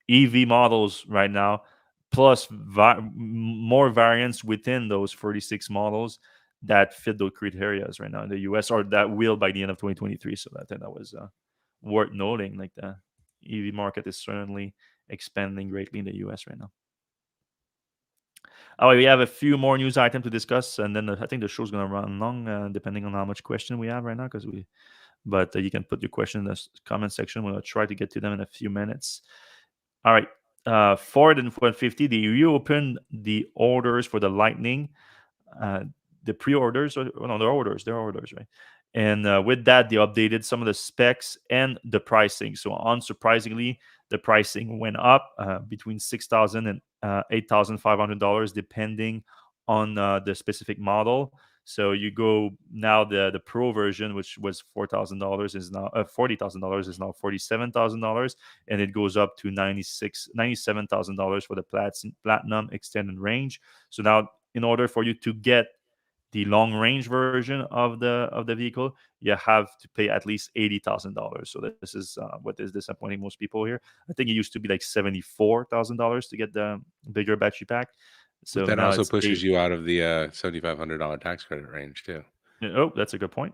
EV models right now, plus more variants within those 46 models that fit those criteria right now in the US, or that will by the end of 2023. So I think that was worth noting. Like the EV market is certainly expanding greatly in the US right now. Oh, we have a few more news items to discuss, and then I think the show's going to run long, depending on how much question we have right now. But you can put your question in the comment section. We'll try to get to them in a few minutes. All right, Ford and 150, they reopened the orders for the Lightning. The pre-orders, or no, they're orders, right? And with that, they updated some of the specs and the pricing. So, unsurprisingly, the pricing went up between $6,000 and $8,500, depending on the specific model. So you go now, the Pro version, which was $4,000, is now $40,000, is now $47,000, and it goes up to $97,000 for the Platinum extended range. So now, in order for you to get the long range version of the vehicle, you have to pay at least $80,000. So this is what is disappointing most people here. I think it used to be like $74,000 to get the bigger battery pack. But So that now also it's pushes eight. you out of the $7,500 tax credit range too. Oh, that's a good point.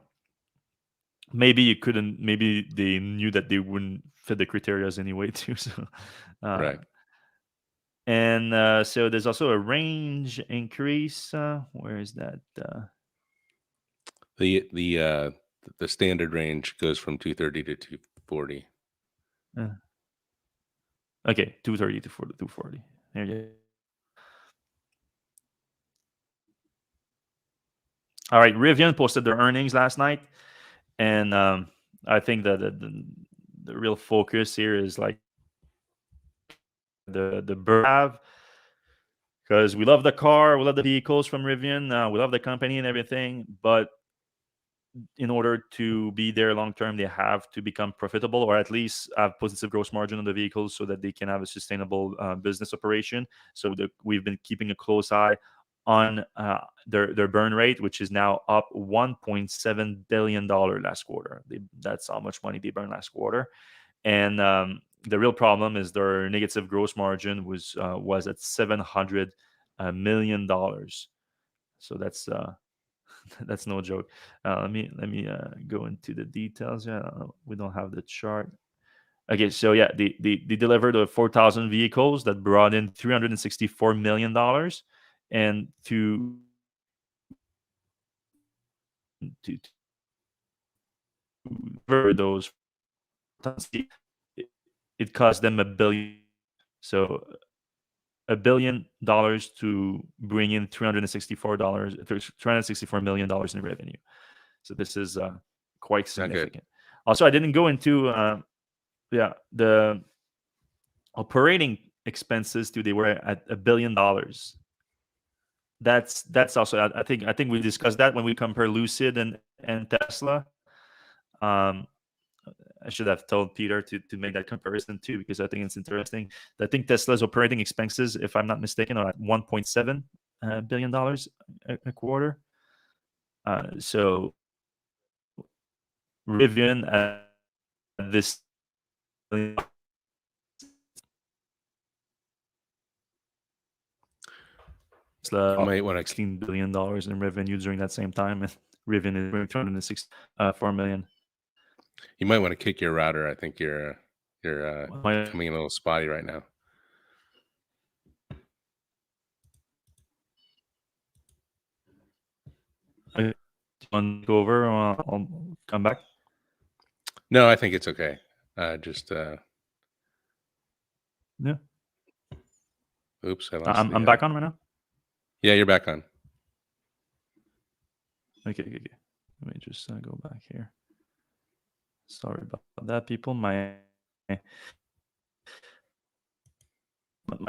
Maybe you couldn't. Maybe they knew that they wouldn't fit the criteria anyway too. So, uh, Right. and so there's also a range increase. Where is that? The standard range goes from 230 to 240. Uh, okay, 230 to 240. There you go. All right, Rivian posted their earnings last night, and I think that the real focus here is like the have, because we love the car, we love the vehicles from Rivian, we love the company and everything, but in order to be there long term, they have to become profitable or at least have positive gross margin on the vehicles so that they can have a sustainable business operation. So we've been keeping a close eye on their burn rate, which is now up $1.7 billion last quarter. That's how much money they burned last quarter. And the real problem is their negative gross margin was at $700 million. So that's that's no joke. Let me go into the details. Yeah, we don't have the chart. Okay, so yeah, they delivered 4,000 vehicles that brought in $364 million, and to deliver those, it, it cost them $1 billion. So $1 billion to bring in $364 million in revenue. So this is quite Not good. significant. Also, I didn't go into the operating expenses too. They were at $1 billion. That's also, I think we discussed that when we compare Lucid and Tesla. Um, I should have told Peter to make that comparison too, because I think it's interesting. I think Tesla's operating expenses, if I'm not mistaken, are at $1.7 billion a quarter. So Rivian at this You might want to $16 billion in revenue during that same time, and Rivian is doing 264 million. you might want to kick your router. I think you're My, coming in a little spotty right now. I want to go over. I'll come back. No, I think it's okay. Just Yeah, oops, I lost I'm back on right now. Yeah, you're back on. Okay. Let me just go back here. Sorry about that, people. My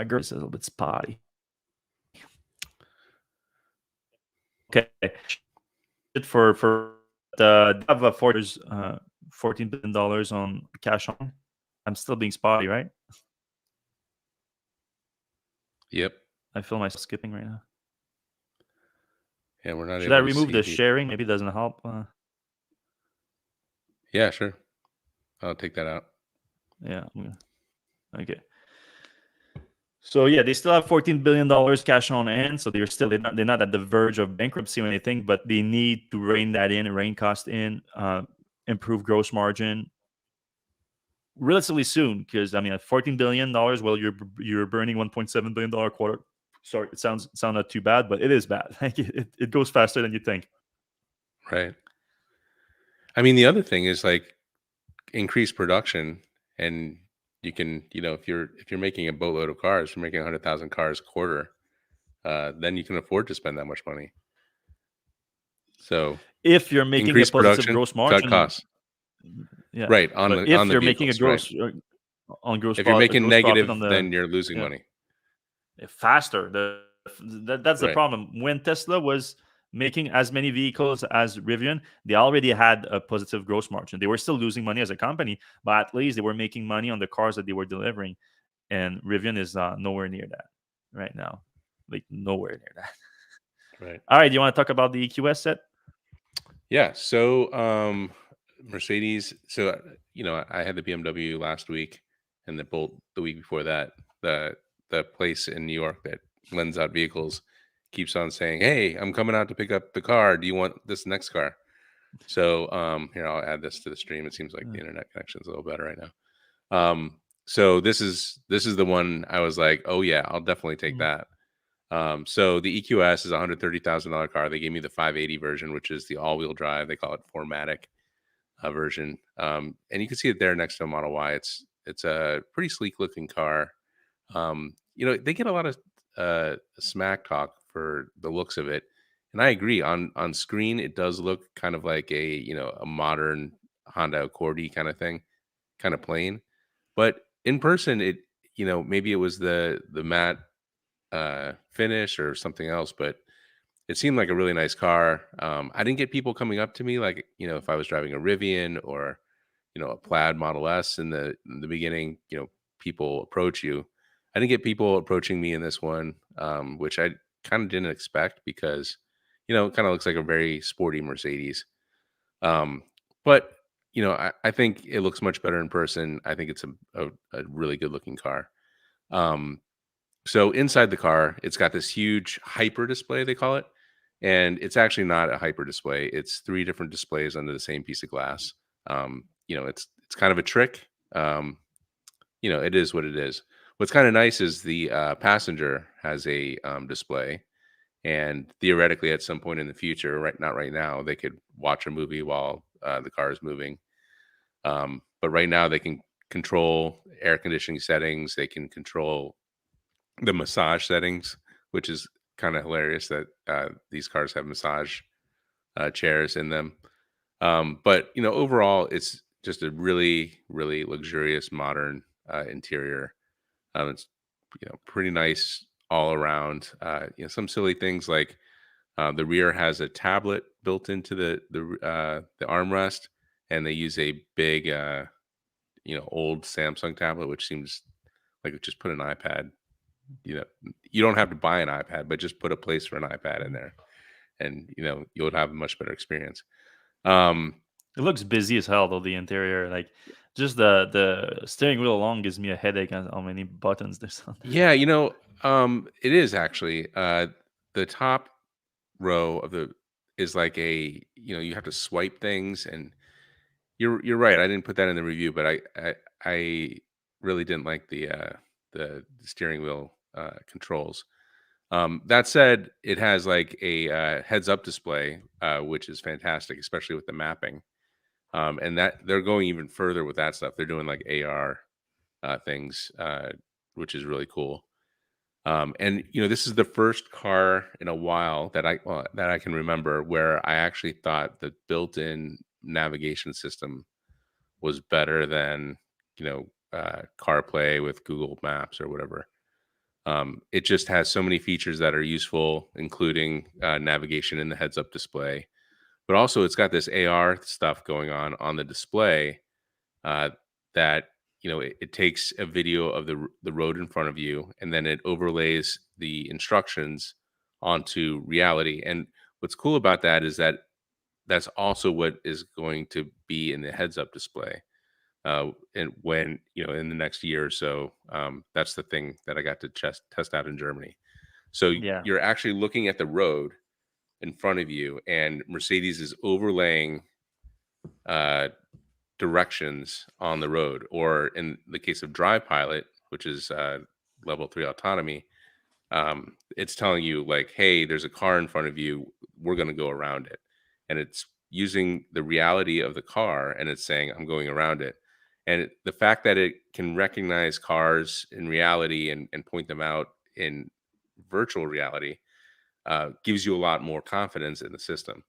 girl is a little bit spotty. Okay, for the have a $14 billion on cash on. I'm still being spotty, right? Yep. I feel myself skipping right now. Yeah, we're not Should I able to remove see the sharing? Maybe it doesn't help. Yeah, sure. I'll take that out. Yeah. Okay. So yeah, they still have $14 billion cash on hand. So they're not at the verge of bankruptcy or anything, but they need to rein that in, rein cost in, improve gross margin relatively soon. Because I mean, at $14 billion, well, you're burning $1.7 billion quarter. Sorry, it sounds not too bad, but it is bad. Like it goes faster than you think. Right. I mean, the other thing is like increase production, and you can, if you're making a boatload of cars, you're making 100,000 cars a quarter, then you can afford to spend that much money. So If you're making a increase positive production, gross cut margin, costs. yeah. Right But on if the you're making a vehicles, right? If you're making gross profit negative, on the then you're losing yeah, money. faster. That's the Right. problem. When Tesla was making as many vehicles as Rivian, they already had a positive gross margin. They were still losing money as a company, but at least they were making money on the cars that they were delivering. And Rivian is nowhere near that right now, like nowhere near that. Right. All right, do you want to talk about the EQS set? Yeah. So Mercedes. So I had the BMW last week, and the Bolt the week before that. The the place in New York that lends out vehicles keeps on saying, "Hey, I'm coming out to pick up the car. Do you want this next car?" So here, I'll add this to the stream. It seems like the internet connection is a little better right now. So this is the one I was like, "Oh yeah, I'll definitely take Mm. that." So the EQS is a $130,000 car. They gave me the 580 version, which is the all-wheel drive. They call it 4MATIC version, and you can see it there next to a Model Y. It's a pretty sleek looking car. They get a lot of smack talk for the looks of it, and I agree. On screen, it does look kind of like a modern Honda Accordy kind of thing, kind of plain. But in person, maybe it was the matte finish or something else, but it seemed like a really nice car. I didn't get people coming up to me like, if I was driving a Rivian or, a Plaid Model S in the beginning, people approach you. I didn't get people approaching me in this one, which I kind of didn't expect because, it kind of looks like a very sporty Mercedes. Um, but, I think it looks much better in person. I think it's a really good looking car. Um, so inside the car, it's got this huge hyper display, they call it. And it's actually not a hyper display. It's three different displays under the same piece of glass. It's kind of a trick. It is what it is. What's kind of nice is the passenger has a display, and theoretically, at some point in the future, right, not right now, they could watch a movie while the car is moving. But right now, they can control air conditioning settings. They can control the massage settings, which is kind of hilarious that these cars have massage chairs in them. But overall, it's just a really, really luxurious, modern interior. It's pretty nice all around. Some silly things like the rear has a tablet built into the armrest, and they use a big old Samsung tablet, which seems like it just put an iPad. You don't have to buy an iPad, but just put a place for an iPad in there, and you'll have a much better experience. Um, It looks busy as hell though, the interior. Like just the steering wheel alone gives me a headache on how many buttons there's on. yeah, it is actually the top row of the is like you have to swipe things, and you're right. I didn't put that in the review, but I really didn't like the steering wheel controls. That said, it has like a heads up display, which is fantastic, especially with the mapping. And that they're going even further with that stuff. They're doing like AR things, which is really cool. And this is the first car in a while that I can remember where I actually thought the built-in navigation system was better than CarPlay with Google Maps or whatever. It just has so many features that are useful, including navigation in the heads-up display. But also, it's got this AR stuff going on the display uh, that it takes a video of the road in front of you, and then it overlays the instructions onto reality. And what's cool about that is that that's also what is going to be in the heads-up display. And when in the next year or so, that's the thing that I got to test out in Germany. So Yeah. you're actually looking at the road in front of you, and Mercedes is overlaying uh, directions on the road. Or in the case of Drive Pilot, which is level 3 autonomy, it's telling you like, hey, there's a car in front of you, we're going to go around it. And it's using the reality of the car, and it's saying, I'm going around it. And the fact that it can recognize cars in reality and point them out in virtual reality gives you a lot more confidence in the system.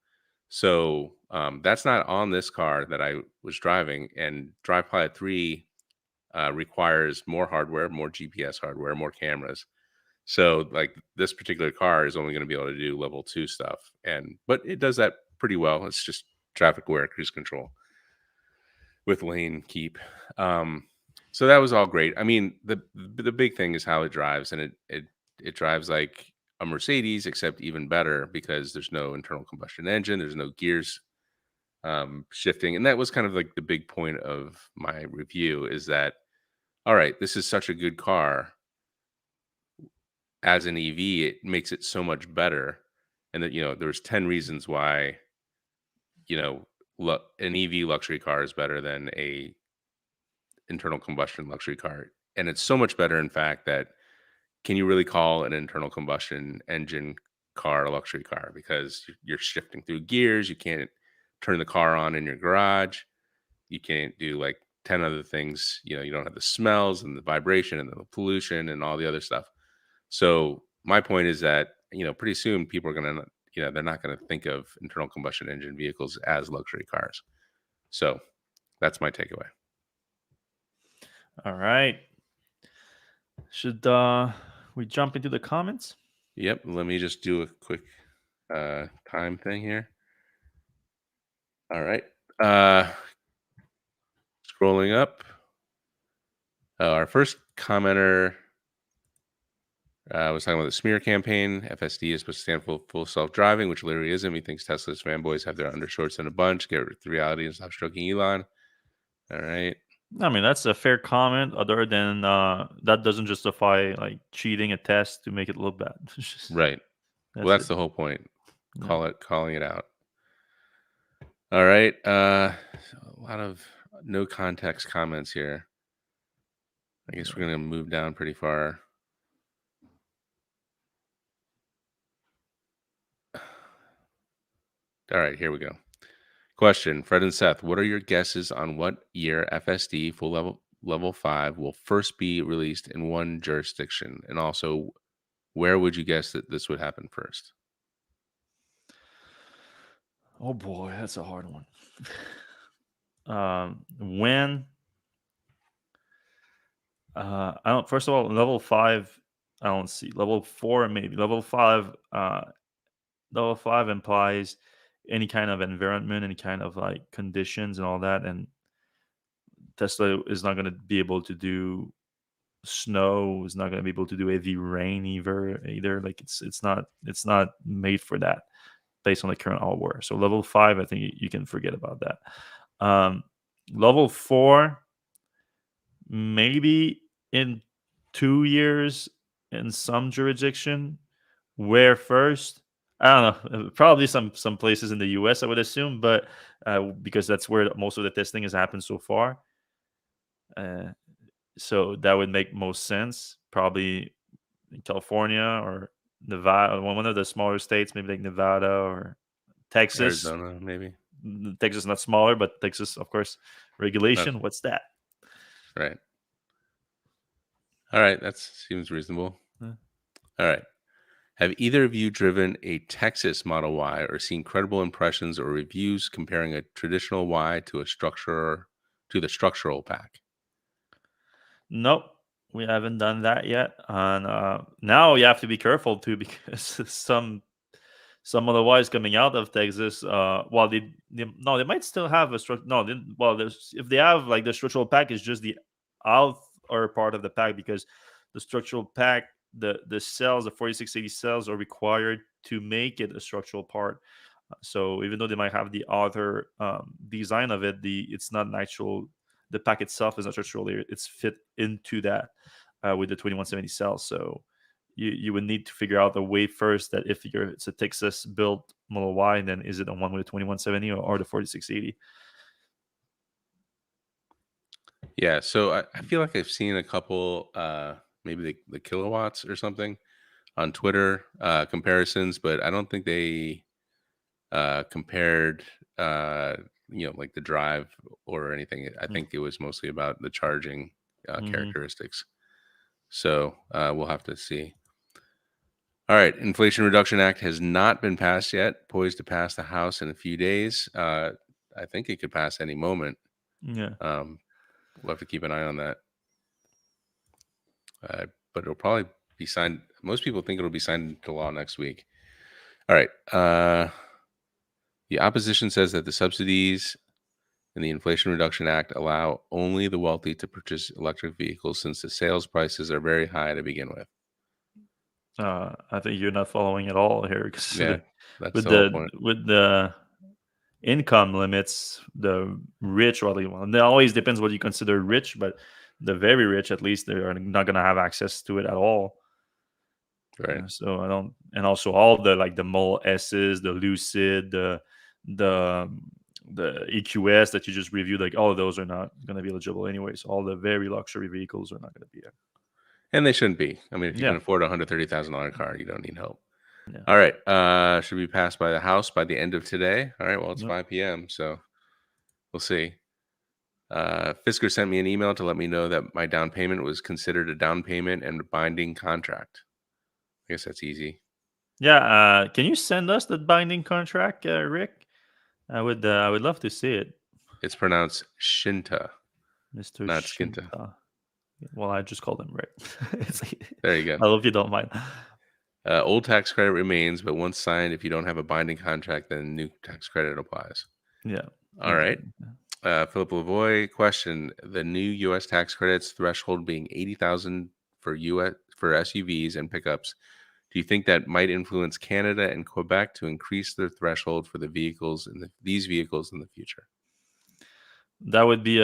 So that's not on this car that I was driving. And Drive Pilot 3 requires more hardware, more GPS hardware, more cameras. So like this particular car is only going to be able to do level 2 stuff. But it does that pretty well. It's just traffic aware cruise control with lane keep. So that was all great. I mean, the big thing is how it drives, and it drives like a Mercedes, except even better because there's no internal combustion engine, there's no gears shifting. And that was kind of like the big point of my review is that, all right, this is such a good car. As an EV, it makes it so much better. And that, there's 10 reasons why, an EV luxury car is better than a internal combustion luxury car. And it's so much better, in fact, that can you really call an internal combustion engine car a luxury car? Because you're shifting through gears. You can't turn the car on in your garage. You can't do like 10 other things. You don't have the smells and the vibration and the pollution and all the other stuff. So my point is that, pretty soon people are going to, they're not going to think of internal combustion engine vehicles as luxury cars. So that's my takeaway. All right. Should we jump into the comments? Yep. Let me just do a quick time thing here. All right. Scrolling up. Our first commenter was talking about the smear campaign. FSD is supposed to stand for full self-driving, which literally isn't. He thinks Tesla's fanboys have their undershorts in a bunch. Get with the reality and stop stroking Elon. All right. I mean, that's a fair comment. Other than that, doesn't justify like cheating a test to make it look bad. Right. That's the whole point. Yeah. Calling it out. All right. A lot of no context comments here. I guess we're gonna move down pretty far. All right, here we go. Question, Fred and Seth, what are your guesses on what year FSD full level 5 will first be released in one jurisdiction? And also, where would you guess that this would happen first? Oh boy, that's a hard one. When I don't. First of all, level 5, I don't see. Level 4, maybe. Level 5. Level 5 implies any kind of environment, any kind of like conditions and all that, and Tesla is not going to be able to do snow. Is not going to be able to do heavy rain either. Like it's not made for that based on the current hardware. So level 5, I think you can forget about that. Level 4, maybe in 2 years in some jurisdiction. Where first? I don't know. Probably some places in the U.S. I would assume, but because that's where most of the testing has happened so far. Uh, so that would make most sense. Probably in California or Nevada, one of the smaller states, maybe like Nevada or Texas. Arizona, maybe. Texas is not smaller, but Texas, of course, regulation. Okay. What's that? Right. All right, that seems reasonable. Yeah. All right. Have either of you driven a Texas Model Y or seen credible impressions or reviews comparing a traditional Y to the structural pack? Nope, we haven't done that yet. And now you have to be careful too because some of the Ys coming out of Texas, well, no, they might still have a structure. No, if they have like the structural pack is just the outer part of the pack because the structural pack, the cells, the 4680 cells are required to make it a structural part. So even though they might have the outer design of it, it's not an actual. The pack itself is not structural layer. It's fit into that with the 2170 cells. So you would need to figure out a way first that if it's a Texas built Model Y, then is it the one with the 2170 or the 4680? Yeah, so I feel like I've seen a couple, maybe the kilowatts or something on Twitter comparisons, but I don't think they compared, like the drive or anything. I think it was mostly about the charging characteristics. So we'll have to see. All right, Inflation Reduction Act has not been passed yet. Poised to pass the House in a few days. I think it could pass any moment. Yeah. We'll have to keep an eye on that. But it'll probably be signed. Most people think it'll be signed into law next week. All right. The opposition says that the subsidies in the Inflation Reduction Act allow only the wealthy to purchase electric vehicles since the sales prices are very high to begin with. I think you're not following at all here because Yeah, that's with the whole the point. with the income limits, the rich, well, and it always depends what you consider rich, but the very rich, at least, they are not going to have access to it at all. Right. So I don't, and also all the like the Model S's, the Lucid, the the EQS that you just reviewed, like all of those are not going to be eligible anyway. So all the very luxury vehicles are not going to be it. And they shouldn't be. I mean, if you can Yeah, afford a $130,000 car, you don't need help. yeah, All right. Should be passed by the House by the end of today? All right. Well, it's yep. 5 p.m., so we'll see. Fisker sent me an email to let me know that my down payment was considered a down payment and a binding contract. I guess that's easy. Yeah. Can you send us the binding contract, Rick? I would love to see it, It's pronounced Shinta, Mister not Skinta. Shinta. Well, I just called him Rick. There you go. I hope you don't mind. Old tax credit remains, but once signed, if you don't have a binding contract, then new tax credit applies. Yeah, All right. exactly. Philip Lavoy question: the new U.S. tax credits threshold being 80,000 for U.S. for SUVs and pickups. Do you think that might influence Canada and Quebec to increase their threshold for the vehicles in these vehicles in the future? That would be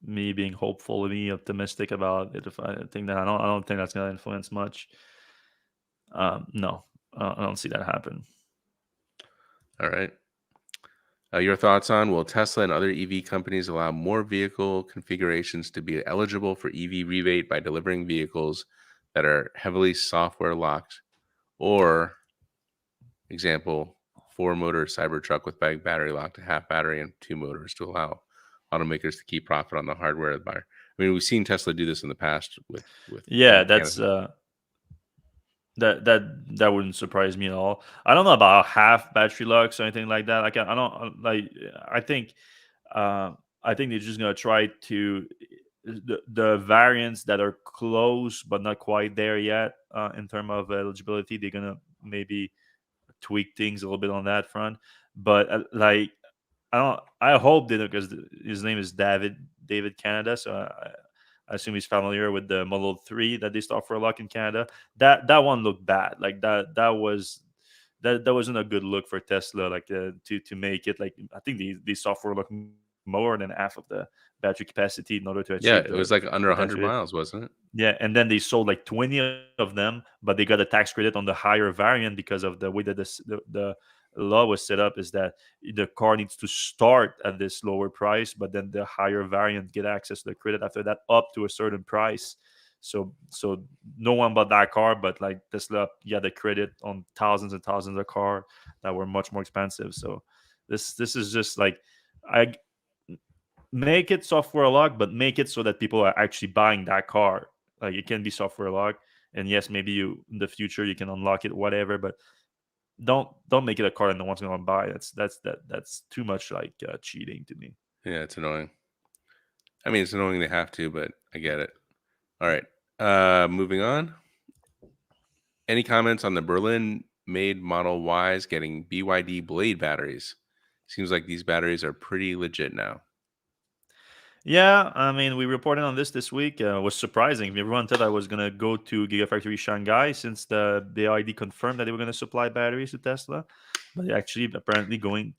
me being hopeful, me optimistic about it. If I think that I don't think that's going to influence much. No, I don't see that happen. All right. Your thoughts on will Tesla and other EV companies allow more vehicle configurations to be eligible for EV rebate by delivering vehicles that are heavily software locked, or example, 4-motor Cybertruck with battery lock to half battery and 2 motors to allow automakers to keep profit on the hardware of the buyer. I mean, we've seen Tesla do this in the past with Yeah, in that's Canada. that wouldn't surprise me at all. I don't know about half battery locks or anything like that. Like I don't like. I think uh, I think they're just gonna try to the variants that are close but not quite there yet in terms of eligibility. They're gonna maybe tweak things a little bit on that front. But like I don't. I hope they don't because his name is David Canada. So I assume he's familiar with the Model 3 that they stopped for a lock in Canada. That one looked bad. Like that wasn't a good look for Tesla. Like to make it like I think the software looked more than half of the battery capacity in order to Yeah, achieve it was like under the tax 100 credit. miles, wasn't it? Yeah, and then they sold like 20 of them, but they got a tax credit on the higher variant because of the way that the law was set up is that the car needs to start at this lower price, but then the higher variant get access to the credit after that up to a certain price. So no one bought that car, but like Tesla, yeah, the credit on thousands and thousands of car that were much more expensive. So this is just like I make it software locked, but make it so that people are actually buying that car. Like it can be software locked, and yes, maybe you in the future you can unlock it, whatever. But don't make it a car that no one's gonna buy. That's too much like cheating to me. Yeah, it's annoying. I mean, it's annoying they have to, but I get it. All right. Moving on. Any comments on the Berlin made Model Ys getting BYD Blade batteries? Seems like these batteries are pretty legit now. Yeah, I mean, we reported on this week. It was surprising. Everyone thought I was gonna go to Gigafactory Shanghai since the ID confirmed that they were gonna supply batteries to Tesla, but they're actually apparently going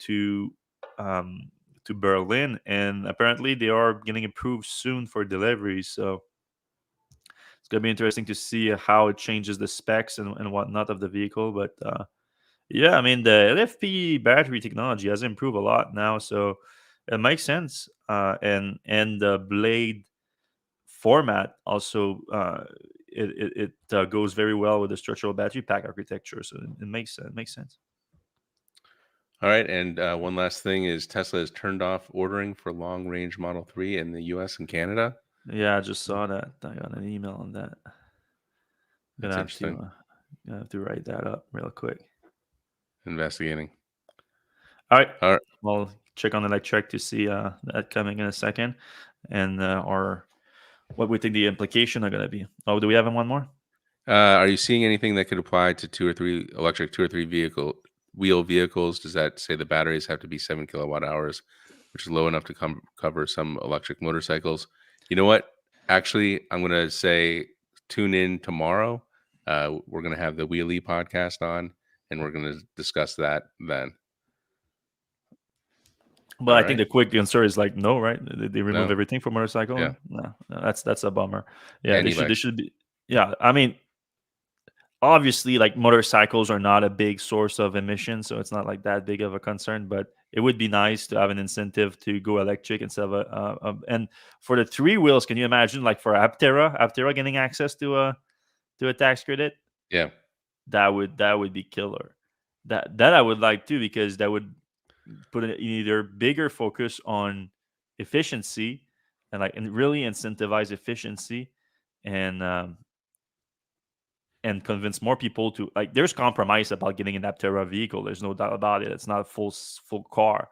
um, to Berlin, and apparently they are getting approved soon for delivery. So it's gonna be interesting to see how it changes the specs and whatnot of the vehicle. But yeah, I mean the LFP battery technology has improved a lot now, so it makes sense. And the blade format also it goes very well with the structural battery pack architecture, so it makes sense. All right. And one last thing is Tesla has turned off ordering for long range Model 3 in the US and Canada. Yeah, I just saw that. I got an email on that. That's interesting. Gonna have to write that up real quick. Investigating. All right, All right. well, check on Electrek to see that coming in a second, and or what we think the implication are gonna be. Oh, do we have one more? Are you seeing anything that could apply to 2 or 3 wheel vehicles? Does that say the batteries have to be 7 kWh, which is low enough to cover some electric motorcycles? You know what? Actually, I'm going to say tune in tomorrow We're going to have the Wheelie podcast on, and we're going to discuss that then. But I think the quick answer is like no, right? They remove No. everything from motorcycle. Yeah. No, that's a bummer. Yeah, And they should be. Yeah, I mean, obviously, like motorcycles are not a big source of emissions, so it's not like that big of a concern. But it would be nice to have an incentive to go electric instead of and for the 3 wheels, can you imagine like for Aptera getting access to a tax credit? Yeah. That would be killer. That I would like too, because that would put an either bigger focus on efficiency and really incentivize efficiency and and convince more people to like. There's compromise about getting an Aptera vehicle. There's no doubt about it. It's not a full car,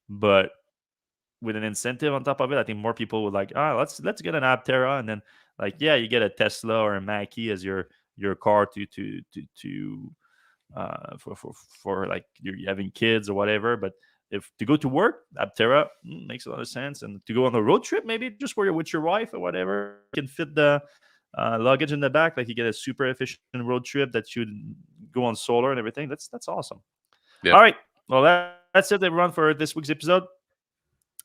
but with an incentive on top of it, I think more people would like. Let's get an Aptera, and then like you get a Tesla or a Mackie as your car to for like you're having kids or whatever. But if to go to work, Aptera makes a lot of sense, and to go on a road trip, maybe just where you're with your wife or whatever, you can fit the luggage in the back. Like you get a super efficient road trip that should go on solar and everything. That's awesome. Yep. All right, well that's it, everyone, for this week's episode.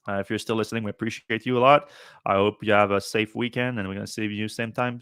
If you're still listening, we appreciate you a lot. I hope you have a safe weekend, and we're gonna see you same time